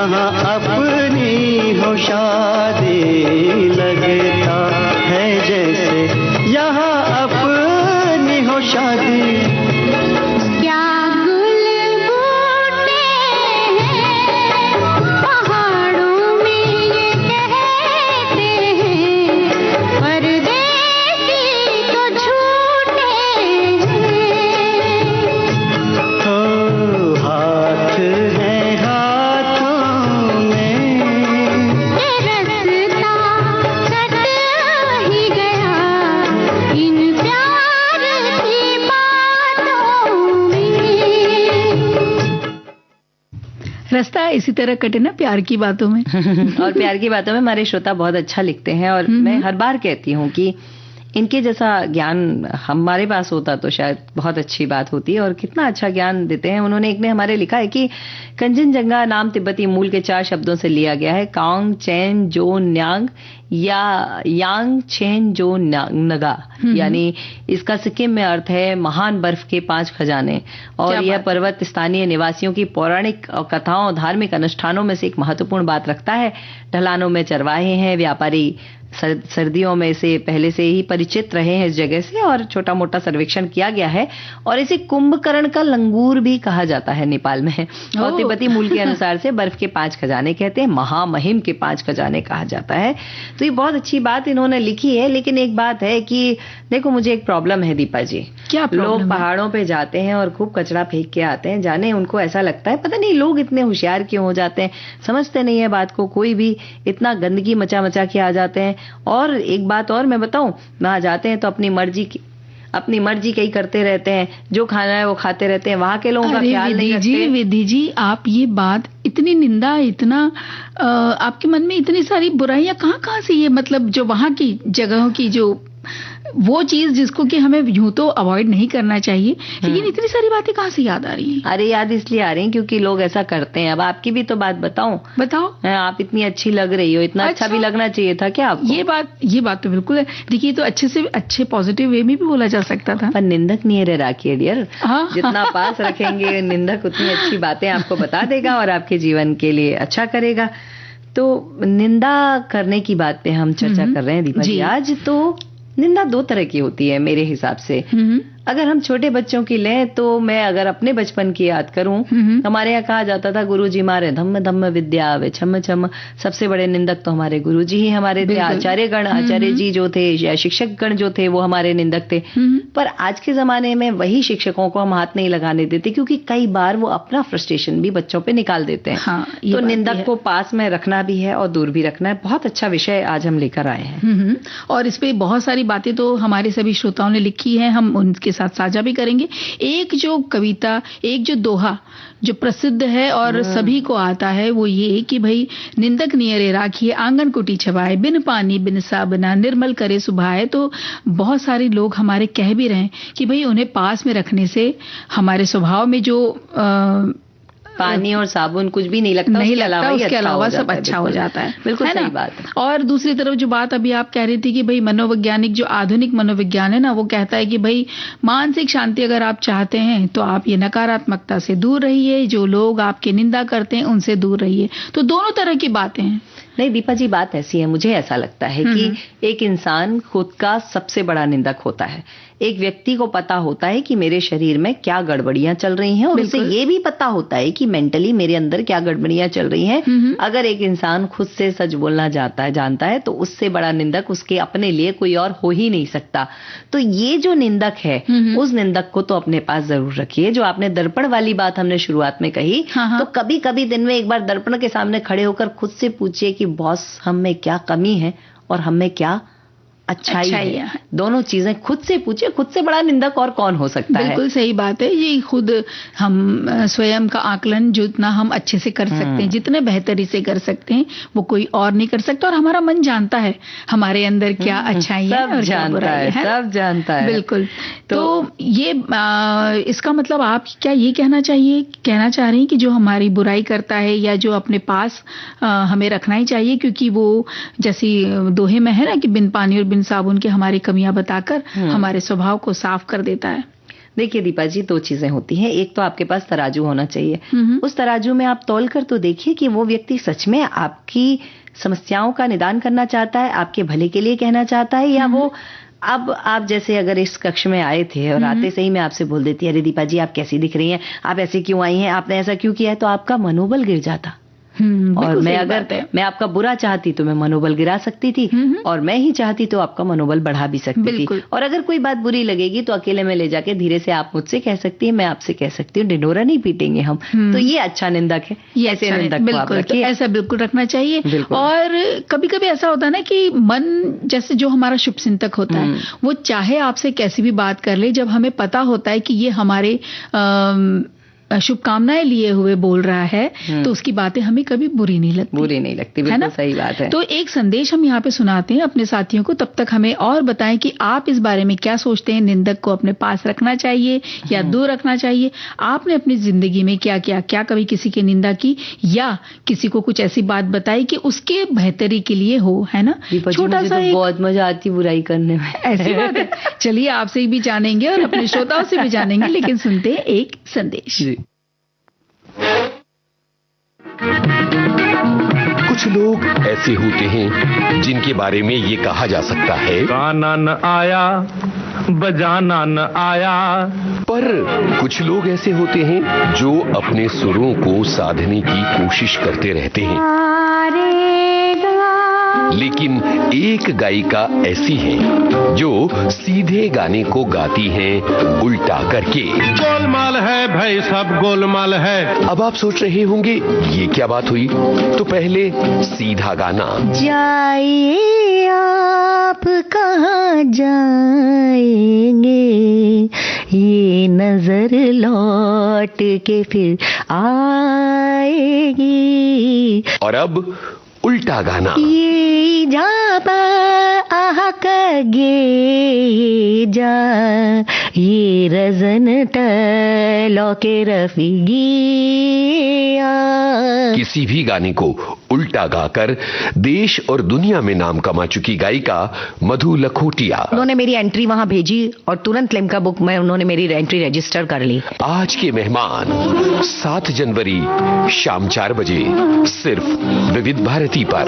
यहाँ अपनी हो शादी, लगता है जैसे यहाँ अपनी हो शादी। रास्ता इसी तरह कटे ना प्यार की बातों में। और प्यार की बातों में हमारे श्रोता बहुत अच्छा लिखते हैं, और मैं हर बार कहती हूँ कि इनके जैसा ज्ञान हमारे पास होता तो शायद बहुत अच्छी बात होती है, और कितना अच्छा ज्ञान देते हैं। उन्होंने एक ने हमारे लिखा है कि कंचनजंगा नाम तिब्बती मूल के 4 शब्दों से लिया गया है, कांग चैन जो न्यांग या यांग चैन जो नगा, यानी इसका सिक्किम में अर्थ है महान बर्फ के 5 खजाने। और यह पर्वत स्थानीय निवासियों की पौराणिक कथाओं और धार्मिक अनुष्ठानों में से एक महत्वपूर्ण बात रखता है। ढलानों में चरवाहे हैं, व्यापारी सर्दियों में से पहले से ही परिचित रहे हैं इस जगह से, और छोटा मोटा सर्वेक्षण किया गया है। और इसे कुंभकर्ण का लंगूर भी कहा जाता है नेपाल में। और तिब्बती मूल के अनुसार से बर्फ के 5 खजाने कहते हैं, महामहिम के 5 खजाने कहा जाता है। तो ये बहुत अच्छी बात इन्होंने लिखी है। लेकिन एक बात है कि देखो, मुझे एक प्रॉब्लम है दीपा जी। क्या लोग पहाड़ों पे जाते हैं और खूब कचरा फेंक के आते हैं, जाने उनको ऐसा लगता है पता नहीं लोग इतने होशियार क्यों हो जाते हैं, समझते नहीं है बात को। कोई भी इतना गंदगी मचा मचा के आ जाते हैं। और एक बात और मैं बताऊं, वहां जाते हैं तो अपनी मर्जी कहीं करते रहते हैं, जो खाना है वो खाते रहते हैं, वहां के लोगों का ख्याल नहीं रखते। विधि जी, आप ये बात, इतनी निंदा, इतना आपके मन में इतनी सारी बुराइयां कहाँ से, ये मतलब जो वहां की जगहों की जो वो चीज जिसको कि हमें यूं तो अवॉइड नहीं करना चाहिए, लेकिन इतनी सारी बातें कहाँ से याद आ रही हैं? अरे याद इसलिए आ रही हैं क्योंकि लोग ऐसा करते हैं। अब आपकी भी तो बात बताओ। आप इतनी अच्छी लग रही हो, इतना अच्छा भी लगना चाहिए था क्या आपको? ये बात तो बिल्कुल है। देखिए, तो अच्छे से अच्छे पॉजिटिव वे में भी बोला जा सकता था। पर निंदक नहीं है राखी डियर। जितना पास रखेंगे निंदक, उतनी अच्छी बातें आपको बता देगा और आपके जीवन के लिए अच्छा करेगा। तो निंदा करने की बात पे हम चर्चा कर रहे हैं दीपा जी आज। तो निंदा 2 तरह की होती है मेरे हिसाब से। अगर हम छोटे बच्चों की लें तो मैं अगर अपने बचपन की याद करूं, हमारे यहाँ कहा जाता था गुरुजी मारे धम्म धम्म विद्या आवे छम छम। सबसे बड़े निंदक तो हमारे गुरुजी ही हमारे थे। आचार्य जी जो थे या शिक्षक गण जो थे वो हमारे निंदक थे। पर आज के जमाने में वही शिक्षकों को हम हाथ नहीं लगाने देते, क्योंकि कई बार वो अपना फ्रस्ट्रेशन भी बच्चों पे निकाल देते हैं। तो निंदक को पास में रखना भी है और दूर भी रखना है। बहुत अच्छा विषय आज हम लेकर आए हैं, और इस पे बहुत सारी बातें तो हमारे सभी श्रोताओं ने लिखी है, हम उनके साथ साझा भी करेंगे। एक जो कविता, एक जो दोहा जो प्रसिद्ध है और सभी को आता है, वो ये कि भाई निंदक नियरे राखिए आंगन कुटी छवाए, बिन पानी बिन साबना निर्मल करे सुभाए। तो बहुत सारे लोग हमारे कह भी रहे हैं कि भाई उन्हें पास में रखने से हमारे स्वभाव में जो पानी और साबुन कुछ भी नहीं लगता, उसके अलावा सब अच्छा हो जाता है। बिल्कुल सही बात है। और दूसरी तरफ जो बात अभी आप कह रही थी कि भाई मनोवैज्ञानिक, जो आधुनिक मनोविज्ञान है ना, वो कहता है कि भाई मानसिक शांति अगर आप चाहते हैं तो आप ये नकारात्मकता से दूर रहिए, जो लोग आपकी निंदा करते हैं उनसे दूर रहिए। तो दोनों तरह की बातें हैं। नहीं दीपा जी, बात ऐसी है, मुझे ऐसा लगता है कि एक इंसान खुद का सबसे बड़ा निंदक होता है। एक व्यक्ति को पता होता है कि मेरे शरीर में क्या गड़बड़ियां चल रही हैं, और उसे ये भी पता होता है कि मेंटली मेरे अंदर क्या गड़बड़ियां चल रही हैं। अगर एक इंसान खुद से सच बोलना जानता है तो उससे बड़ा निंदक उसके अपने लिए कोई और हो ही नहीं सकता। तो ये जो निंदक है, उस निंदक को तो अपने पास जरूर रखिए। जो आपने दर्पण वाली बात हमने शुरुआत में कही, तो कभी कभी दिन में एक बार दर्पण के सामने खड़े होकर खुद से पूछिए कि बॉस, हम में क्या कमी है और हम में क्या अच्छाई है। दोनों चीजें खुद से पूछिए। खुद से बड़ा निंदक और कौन हो सकता है? बिल्कुल सही बात है। ये खुद हम स्वयं का आकलन जितना हम अच्छे से कर सकते हैं, जितने बेहतरी से कर सकते हैं, वो कोई और नहीं कर सकता। और हमारा मन जानता है हमारे अंदर क्या अच्छाई है और क्या बुराई है। सब जानता है। बिल्कुल। तो ये इसका मतलब आप क्या ये कहना चाह रहे हैं कि जो हमारी बुराई करता है या जो अपने पास हमें रखना ही चाहिए, क्योंकि वो जैसी दोहे में है ना कि बिन पानी और बिन साबुन के हमारी कमियां बताकर हमारे स्वभाव को साफ कर देता है। देखिए दीपा जी, दो चीजें होती हैं। एक तो आपके पास तराजू होना चाहिए, उस तराजू में आप तौल कर तो देखिए कि वो व्यक्ति सच में आपकी समस्याओं का निदान करना चाहता है, आपके भले के लिए कहना चाहता है, या वो अब आप जैसे अगर इस कक्ष में आए थे और आते से ही मैं आपसे बोल देती, अरे दीपा जी आप कैसी दिख रही हैं, आप ऐसे क्यों आई हैं, आपने ऐसा क्यों किया है, तो आपका मनोबल गिर जाता। और मैं आपका बुरा चाहती तो मैं मनोबल गिरा सकती थी, और मैं ही चाहती तो आपका मनोबल बढ़ा भी सकती थी। और अगर कोई बात बुरी लगेगी तो अकेले में ले जाके धीरे से आप मुझसे कह सकती है, मैं आपसे कह सकती हूँ, ढिंढोरा नहीं पीटेंगे हम। तो ये अच्छा निंदक है, ये ऐसे निंदक को आप रखिए, ऐसा बिल्कुल रखना चाहिए। और कभी कभी ऐसा होता है ना कि मन, जैसे जो हमारा शुभ चिंतक होता है, वो चाहे आपसे कैसी भी बात कर ले, जब हमें पता होता है कि ये हमारे शुभकामनाएं लिए हुए बोल रहा है, तो उसकी बातें हमें कभी बुरी नहीं लगती, बिल्कुल सही बात है। तो एक संदेश हम यहाँ पे सुनाते हैं अपने साथियों को, तब तक हमें और बताएं कि आप इस बारे में क्या सोचते हैं। निंदक को अपने पास रखना चाहिए या दूर रखना चाहिए? आपने अपनी जिंदगी में क्या किया? क्या कभी किसी की निंदा की या किसी को कुछ ऐसी बात बताई कि उसके बेहतरी के लिए हो, है ना? छोटा सा बहुत मजा आती बुराई करने में, ऐसी बात है। चलिए आपसे भी जानेंगे और अपने श्रोताओं से भी जानेंगे, लेकिन सुनते हैं एक संदेश। कुछ लोग ऐसे होते हैं जिनके बारे में ये कहा जा सकता है, गाना न आया बजाना न आया। पर कुछ लोग ऐसे होते हैं जो अपने सुरों को साधने की कोशिश करते रहते हैं। लेकिन एक गायिका ऐसी है जो सीधे गाने को गाती हैं उल्टा करके। गोलमाल है भाई, सब गोलमाल है। अब आप सोच रहे होंगे ये क्या बात हुई? तो पहले सीधा गाना। जाइए आप कहाँ जाएंगे, ये नजर लौट के फिर आएगी। और अब उल्टा गाना। ये जाबा आके जा, ये रजन टलो के रफीगी। किसी भी गाने को उल्टा गाकर देश और दुनिया में नाम कमा चुकी गायिका मधु लखोटिया। उन्होंने मेरी एंट्री वहां भेजी और तुरंत लिम्का बुक में उन्होंने मेरी एंट्री रजिस्टर कर ली। आज के मेहमान 7 जनवरी शाम 4 बजे सिर्फ विविध भारती पर।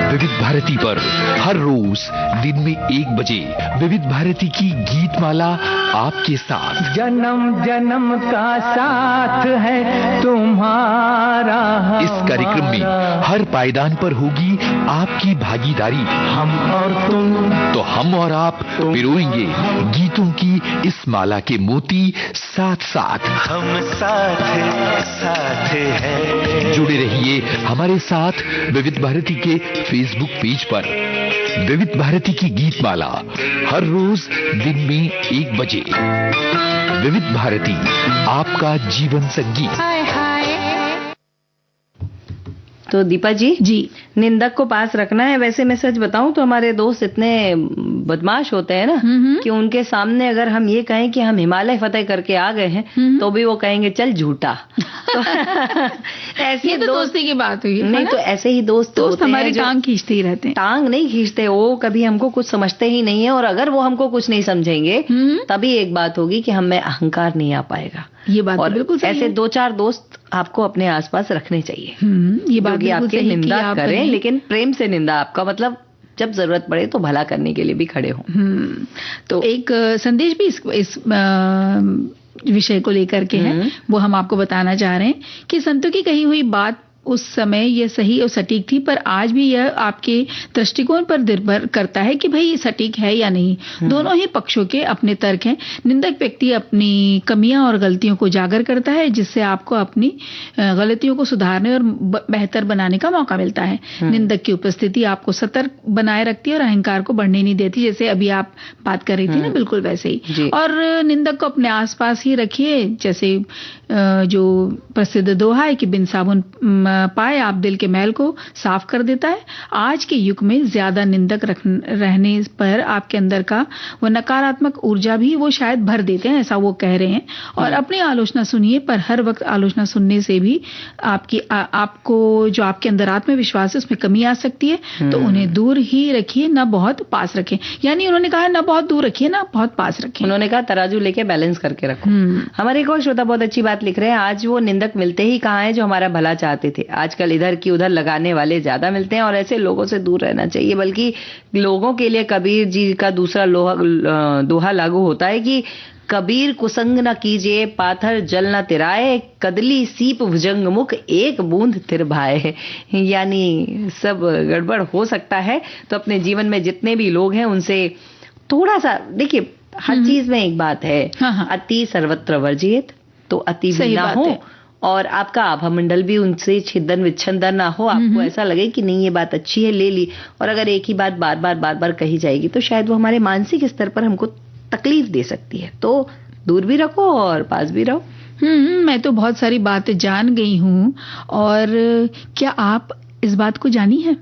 विविध भारती पर हर रोज दिन में 1 बजे विविध भारती की गीत माला आपके साथ। जन्म जन्म का साथ है तुम्हारा। इस कार्यक्रम में हर पायदान पर होगी आपकी भागीदारी। हम और तुम, तो हम और आप पिरोएंगे गीतों की इस माला के मोती साथ साथ। हम साथ हैं। जुड़े रहिए हमारे साथ विविध भारती के फेसबुक पेज पर। विविध भारती की गीत माला हर रोज दिन में 1 बजे। विविध भारती, आपका जीवन संगीत। तो दीपा जी, निंदक को पास रखना है। वैसे मैं सच बताऊं तो हमारे दोस्त इतने बदमाश होते हैं ना कि उनके सामने अगर हम ये कहें कि हम हिमालय फतेह करके आ गए हैं तो भी वो कहेंगे चल झूठा। तो ऐसी तो दोस्ती की बात हुई। नहीं तो ऐसे ही दोस्त हमारी टांग खींचते ही रहते हैं। टांग नहीं खींचते, वो कभी हमको कुछ समझते ही नहीं है। और अगर वो हमको कुछ नहीं समझेंगे तभी एक बात होगी कि हम में अहंकार नहीं आ पाएगा। ये बात और बिल्कुल सही ऐसे 2-4 दोस्त आपको अपने आसपास रखने चाहिए। ये बात आपकी निंदा करें, लेकिन प्रेम से निंदा। आपका मतलब जब जरूरत पड़े तो भला करने के लिए भी खड़े हों। तो एक संदेश भी इस विषय को लेकर के है, वो हम आपको बताना चाह रहे हैं कि संतों की कही हुई बात उस समय यह सही और सटीक थी, पर आज भी यह आपके दृष्टिकोण पर निर्भर करता है कि भाई ये सटीक है या नहीं। दोनों ही पक्षों के अपने तर्क हैं। निंदक व्यक्ति अपनी कमियां और गलतियों को उजागर करता है, जिससे आपको अपनी गलतियों को सुधारने और बेहतर बनाने का मौका मिलता है। निंदक की उपस्थिति आपको सतर्क बनाए रखती है और अहंकार को बढ़ने नहीं देती, जैसे अभी आप बात कर रही थी ना, बिल्कुल वैसे ही। और निंदक को अपने आसपास ही रखिए, जैसे जो प्रसिद्ध दोहा है कि बिन साबुन पाए आप दिल के मैल को साफ कर देता है। आज के युग में ज्यादा निंदक रहने पर आपके अंदर का वो नकारात्मक ऊर्जा भी वो शायद भर देते हैं, ऐसा वो कह रहे हैं। और अपनी आलोचना सुनिए, पर हर वक्त आलोचना सुनने से भी आपको जो आपके अंदर आत्मविश्वास है उसमें कमी आ सकती है। तो उन्हें दूर ही रखिए, ना बहुत पास रखें। यानी उन्होंने कहा ना बहुत दूर रखिए ना बहुत पास रखें। उन्होंने कहा तराजू लेके बैलेंस करके रखो। हमारे एक और श्रोता बहुत अच्छी बात लिख रहे हैं, आज वो निंदक मिलते ही कहाँ हैं जो हमारा भला चाहते थे। आजकल इधर की उधर लगाने वाले ज्यादा मिलते हैं और ऐसे लोगों से दूर रहना चाहिए। बल्कि लोगों के लिए कबीर जी का दूसरा दोहा लागू होता है कि कबीर कुसंग न कीजिए, पाथर जल न तिराए, कदली सीप भुजंग मुख, एक बूंद तिर भाए। यानी सब गड़बड़ हो सकता है, तो अपने जीवन में जितने भी लोग हैं उनसे थोड़ा सा देखिए, हर चीज में एक बात है, अति सर्वत्र वर्जित, तो अति भी ना हो और आपका आभा मंडल भी उनसे छिदन विच्छिदन ना हो। आपको ऐसा लगे कि नहीं ये बात अच्छी है, ले ली। और अगर एक ही बात बार बार कही जाएगी तो शायद वो हमारे मानसिक स्तर पर हमको तकलीफ दे सकती है। तो दूर भी रखो और पास भी रहो। मैं तो बहुत सारी बातें जान गई हूँ। और क्या आप इस बात को जानी है?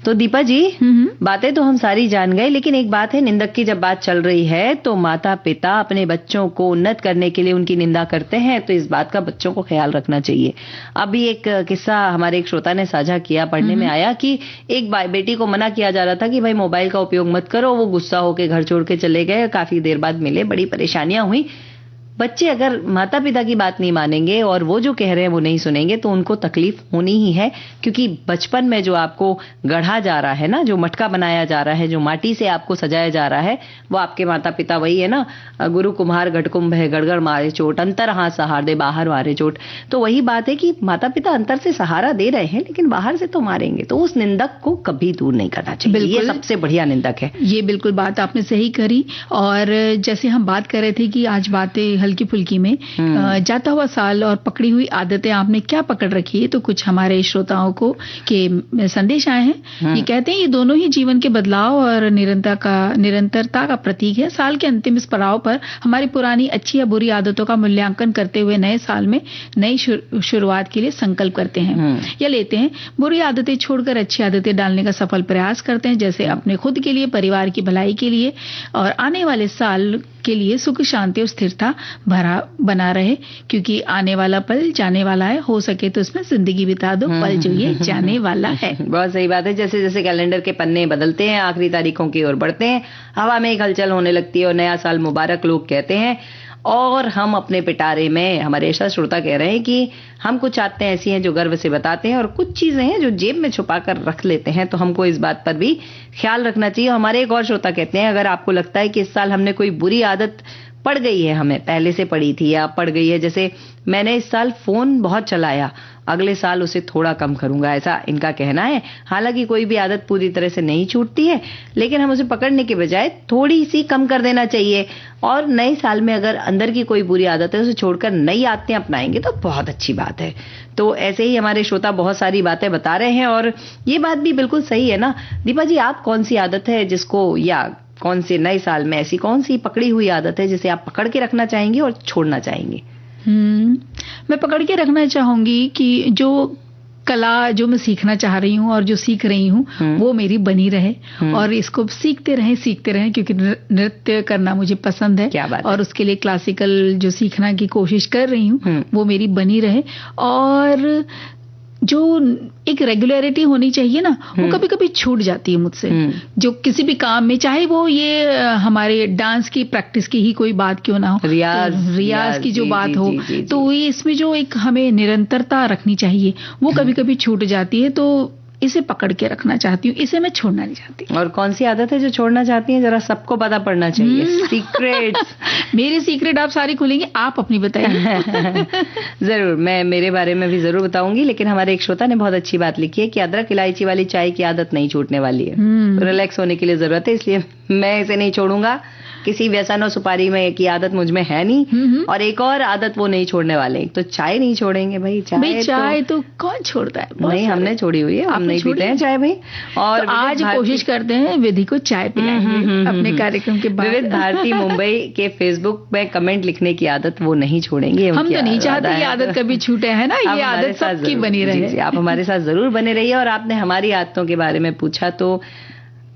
तो दीपा जी, बातें तो हम सारी जान गए, लेकिन एक बात है, निंदक की जब बात चल रही है तो माता पिता अपने बच्चों को उन्नत करने के लिए उनकी निंदा करते हैं, तो इस बात का बच्चों को ख्याल रखना चाहिए। अभी एक किस्सा हमारे एक श्रोता ने साझा किया, पढ़ने में आया कि एक बेटी को मना किया जा रहा था कि भाई मोबाइल का उपयोग मत करो। वो गुस्सा होकर घर छोड़ के चले गए, काफी देर बाद मिले, बड़ी परेशानियां हुई। बच्चे अगर माता पिता की बात नहीं मानेंगे और वो जो कह रहे हैं वो नहीं सुनेंगे तो उनको तकलीफ होनी ही है, क्योंकि बचपन में जो आपको गढ़ा जा रहा है ना, जो मटका बनाया जा रहा है, जो माटी से आपको सजाया जा रहा है, वो आपके माता पिता वही है ना, गुरु कुम्हार घटकुंभ है, गड़गड़ मारे चोट, अंतर हाथ सहार दे बाहर मारे चोट। तो वही बात है कि माता पिता अंतर से सहारा दे रहे हैं लेकिन बाहर से तो मारेंगे, तो उस निंदक को कभी दूर नहीं करना चाहिए। ये सबसे बढ़िया निंदक है। ये बिल्कुल बात आपने सही करी। और जैसे हम बात कर रहे थे कि आज बातें हल्की फुल्की में जाता हुआ साल और पकड़ी हुई आदतें आपने क्या पकड़ रखी है, तो कुछ हमारे श्रोताओं को के संदेश आए हैं। ये कहते हैं ये दोनों ही जीवन के बदलाव और निरंतरता का प्रतीक है। साल के अंतिम इस पड़ाव पर हमारी पुरानी अच्छी या बुरी आदतों का मूल्यांकन करते हुए नए साल में नई शुरुआत के लिए संकल्प करते हैं या लेते हैं। बुरी आदतें छोड़कर अच्छी आदतें डालने का सफल प्रयास करते हैं, जैसे अपने खुद के लिए, परिवार की भलाई के लिए और आने वाले साल के लिए सुख शांति और स्थिरता बना रहे, क्योंकि आने वाला पल जाने वाला है। हो सके तो उसमें जिंदगी बिता दो पल जो ये जाने वाला है। बहुत सही बात है। जैसे जैसे कैलेंडर के पन्ने बदलते हैं, आखिरी तारीखों की ओर बढ़ते हैं, हवा में एक हलचल होने लगती है और नया साल मुबारक लोग कहते हैं। और हम अपने पिटारे में, हमारे ऐसा श्रोता कह रहे हैं कि हम कुछ आदतें ऐसी हैं जो गर्व से बताते हैं और कुछ चीजें हैं जो जेब में छुपा कर रख लेते हैं, तो हमको इस बात पर भी ख्याल रखना चाहिए। हमारे एक और श्रोता कहते हैं, अगर आपको लगता है कि इस साल हमने कोई बुरी आदत पड़ गई है, हमें पहले से पड़ी थी या पड़ गई है, जैसे मैंने इस साल फोन बहुत चलाया, अगले साल उसे थोड़ा कम करूंगा, ऐसा इनका कहना है। हालांकि कोई भी आदत पूरी तरह से नहीं छूटती है, लेकिन हम उसे पकड़ने के बजाय थोड़ी सी कम कर देना चाहिए। और नए साल में अगर अंदर की कोई बुरी आदत है उसे छोड़कर नई आदतें अपनाएंगे तो बहुत अच्छी बात है। तो ऐसे ही हमारे श्रोता बहुत सारी बातें बता रहे हैं और ये बात भी बिल्कुल सही है ना। दीपा जी, आप कौन सी आदत है जिसको, या कौन से नए साल में ऐसी कौन सी पकड़ी हुई आदत है जिसे आप पकड़ के रखना चाहेंगे और छोड़ना चाहेंगे? मैं पकड़ के रखना चाहूंगी कि जो कला जो मैं सीखना चाह रही हूँ और जो सीख रही हूँ वो मेरी बनी रहे और इसको सीखते रहें, क्योंकि नृत्य करना मुझे पसंद है। क्या बात और उसके लिए क्लासिकल जो सीखना की कोशिश कर रही हूँ वो मेरी बनी रहे। और जो एक रेगुलरिटी होनी चाहिए ना, वो कभी कभी छूट जाती है मुझसे, जो किसी भी काम में, चाहे वो ये हमारे डांस की प्रैक्टिस की ही कोई बात क्यों ना हो, रियाज की जो बात हो, तो ये इसमें जो एक हमें निरंतरता रखनी चाहिए वो कभी कभी छूट जाती है। तो इसे पकड़ के रखना चाहती हूँ, इसे मैं छोड़ना नहीं चाहती। और कौन सी आदत है जो छोड़ना चाहती हैं? जरा सबको पता पड़ना चाहिए। सीक्रेट्स मेरे सीक्रेट आप सारी खुलेंगे, आप अपनी बताइए। जरूर, मैं मेरे बारे में भी जरूर बताऊंगी, लेकिन हमारे एक श्रोता ने बहुत अच्छी बात लिखी है कि अदरक इलायची वाली चाय की आदत नहीं छूटने वाली है, रिलैक्स होने के लिए जरूरत है, इसलिए मैं इसे नहीं छोड़ूंगा। किसी व्यसन और सुपारी में की आदत मुझ में है नहीं। और एक और आदत वो नहीं छोड़ने वाले, तो चाय नहीं छोड़ेंगे भाई। चाय तो कौन छोड़ता है? नहीं, हमने छोड़ी हुई है, हम नहीं पीते हैं चाय भाई। और तो आज कोशिश करते हैं विधि को चाय पिलाएंगे अपने कार्यक्रम के बाद। विविध भारती मुंबई के फेसबुक में कमेंट लिखने की आदत वो नहीं छोड़ेंगे। हम तो नहीं चाहते ये आदत कभी छूटे, है ना, ये आदत सबकी बनी रहे। आप हमारे साथ जरूर बने रहिए। और आपने हमारी आदतों के बारे में पूछा, तो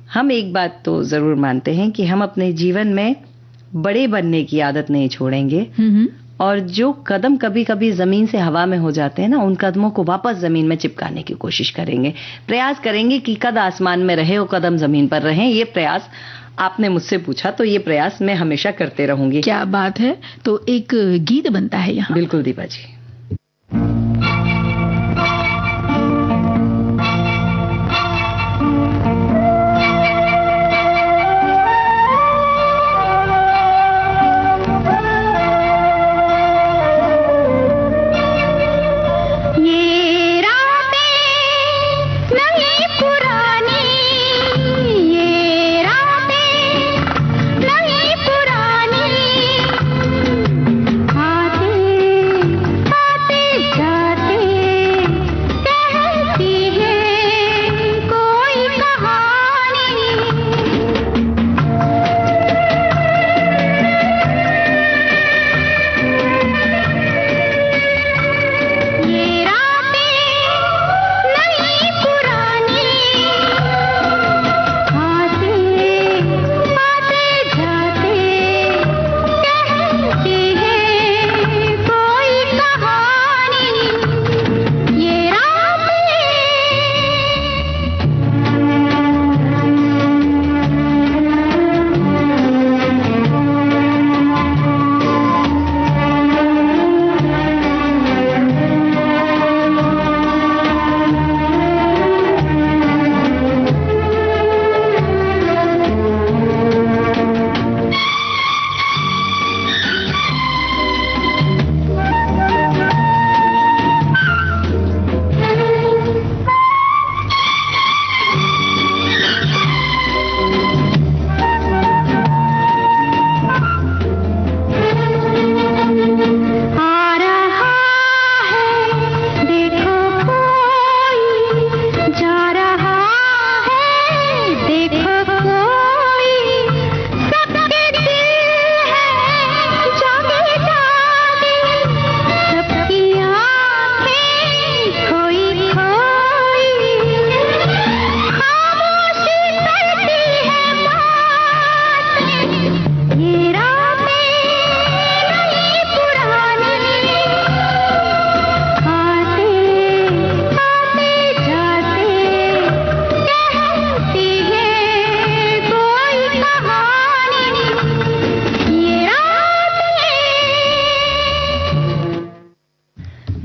हम एक बात तो जरूर मानते हैं कि हम अपने जीवन में बड़े बनने की आदत नहीं छोड़ेंगे। और जो कदम कभी कभी जमीन से हवा में हो जाते हैं ना, उन कदमों को वापस जमीन में चिपकाने की कोशिश करेंगे। प्रयास करेंगे कि कद आसमान में रहे और कदम जमीन पर रहे। ये प्रयास आपने मुझसे पूछा, तो ये प्रयास मैं हमेशा करते रहूंगी। क्या बात है। तो एक गीत बनता है यहाँ। बिल्कुल दीपा जी।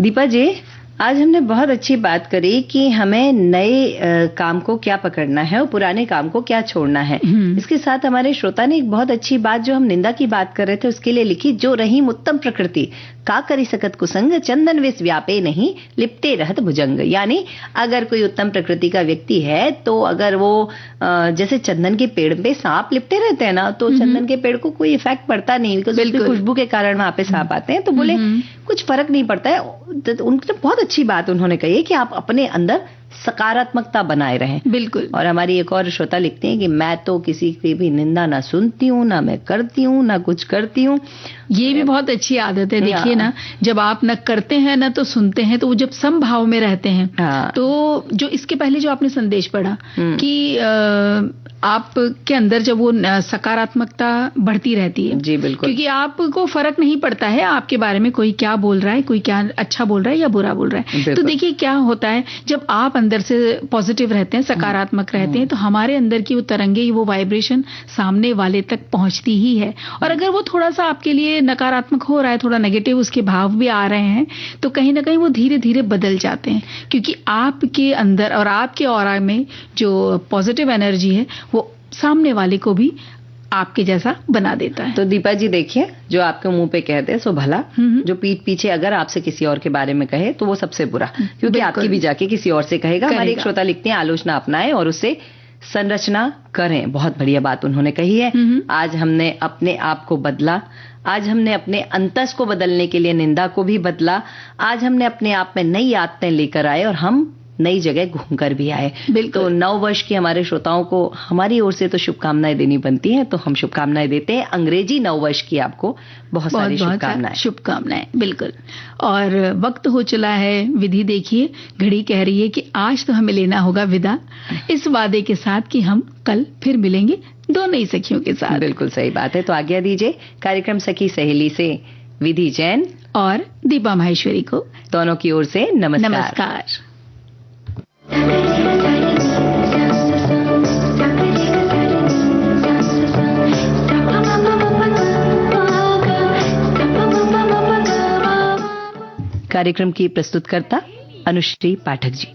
दीपा जी, आज हमने बहुत अच्छी बात करी कि हमें नए काम को क्या पकड़ना है और पुराने काम को क्या छोड़ना है। इसके साथ हमारे श्रोता ने एक बहुत अच्छी बात, जो हम निंदा की बात कर रहे थे उसके लिए लिखी, जो रहीम उत्तम प्रकृति का करी सकत कुसंग, चंदन विष व्यापे नहीं लिपटे रहत भुजंग। यानी अगर कोई उत्तम प्रकृति का व्यक्ति है तो अगर वो जैसे चंदन के पेड़ पे सांप लिपटे रहते हैं ना, तो चंदन के पेड़ को कोई इफेक्ट पड़ता नहीं, बिकॉज उसकी खुशबू के कारण वहां पे सांप आते हैं। तो बोले कुछ फर्क नहीं पड़ता है। उनकी बहुत अच्छी बात उन्होंने कही है कि आप अपने अंदर सकारात्मकता बनाए रहें। बिल्कुल। और हमारी एक और श्रोता लिखते हैं कि मैं तो किसी की भी निंदा ना सुनती हूँ, ना मैं करती हूँ, ना कुछ करती हूँ। ये भी बहुत अच्छी आदत है। देखिए ना, जब आप न करते हैं ना तो सुनते हैं, तो वो जब समभाव में रहते हैं, तो जो इसके पहले जो आपने संदेश पढ़ा कि आपके अंदर जब वो सकारात्मकता बढ़ती रहती है। जी बिल्कुल। क्योंकि आपको फर्क नहीं पड़ता है आपके बारे में कोई क्या बोल रहा है, कोई क्या अच्छा बोल रहा है या बुरा बोल रहा है। तो देखिए क्या होता है, जब आप अंदर से पॉजिटिव रहते हैं, सकारात्मक रहते हैं, तो हमारे अंदर की वो तरंगे, वो वाइब्रेशन सामने वाले तक पहुंचती ही है। और अगर वो थोड़ा सा आपके लिए नकारात्मक हो रहा है, थोड़ा नेगेटिव उसके भाव भी आ रहे हैं, तो कहीं ना कहीं वो धीरे धीरे बदल जाते हैं। क्योंकि आपके अंदर और आपके ऑरा में जो पॉजिटिव एनर्जी है वो सामने वाले को भी आपके जैसा बना देता है। तो दीपा जी देखिए, जो आपके मुंह पे कहते हैं सो भला, जो पीठ पीछे अगर आपसे किसी और के बारे में कहे तो वो सबसे बुरा, क्योंकि आपकी भी जाके किसी और से कहेगा। हमारे एक श्रोता लिखते हैं, आलोचना अपनाएं और उससे संरचना करें। बहुत बढ़िया बात उन्होंने कही है। आज हमने अपने आप को बदला, आज हमने अपने अंतस को बदलने के लिए निंदा को भी बदला, आज हमने अपने आप में नई आदतें लेकर आए और हम नई जगह घूमकर भी आए। तो नव वर्ष की हमारे श्रोताओं को हमारी ओर से तो शुभकामनाएं देनी बनती हैं, तो हम शुभकामनाएं देते हैं। अंग्रेजी नव वर्ष की आपको बहुत सारी शुभकामनाएं। बिल्कुल। और वक्त हो चला है, विधि देखिए घड़ी कह रही है कि आज तो हमें लेना होगा विदा, इस वादे के साथ कि हम कल फिर मिलेंगे दो नई सखियों के साथ। बिल्कुल सही बात है। तो आज्ञा दीजिए कार्यक्रम सखी सहेली से विधि जैन और दीपा माहेश्वरी को दोनों की ओर से नमस्कार। कार्यक्रम की प्रस्तुतकर्ता अनुश्री पाठक जी।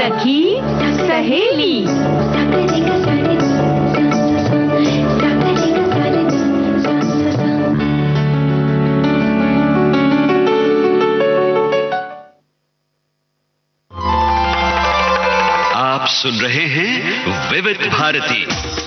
सखी सहेली। सुन रहे हैं विविध भारती।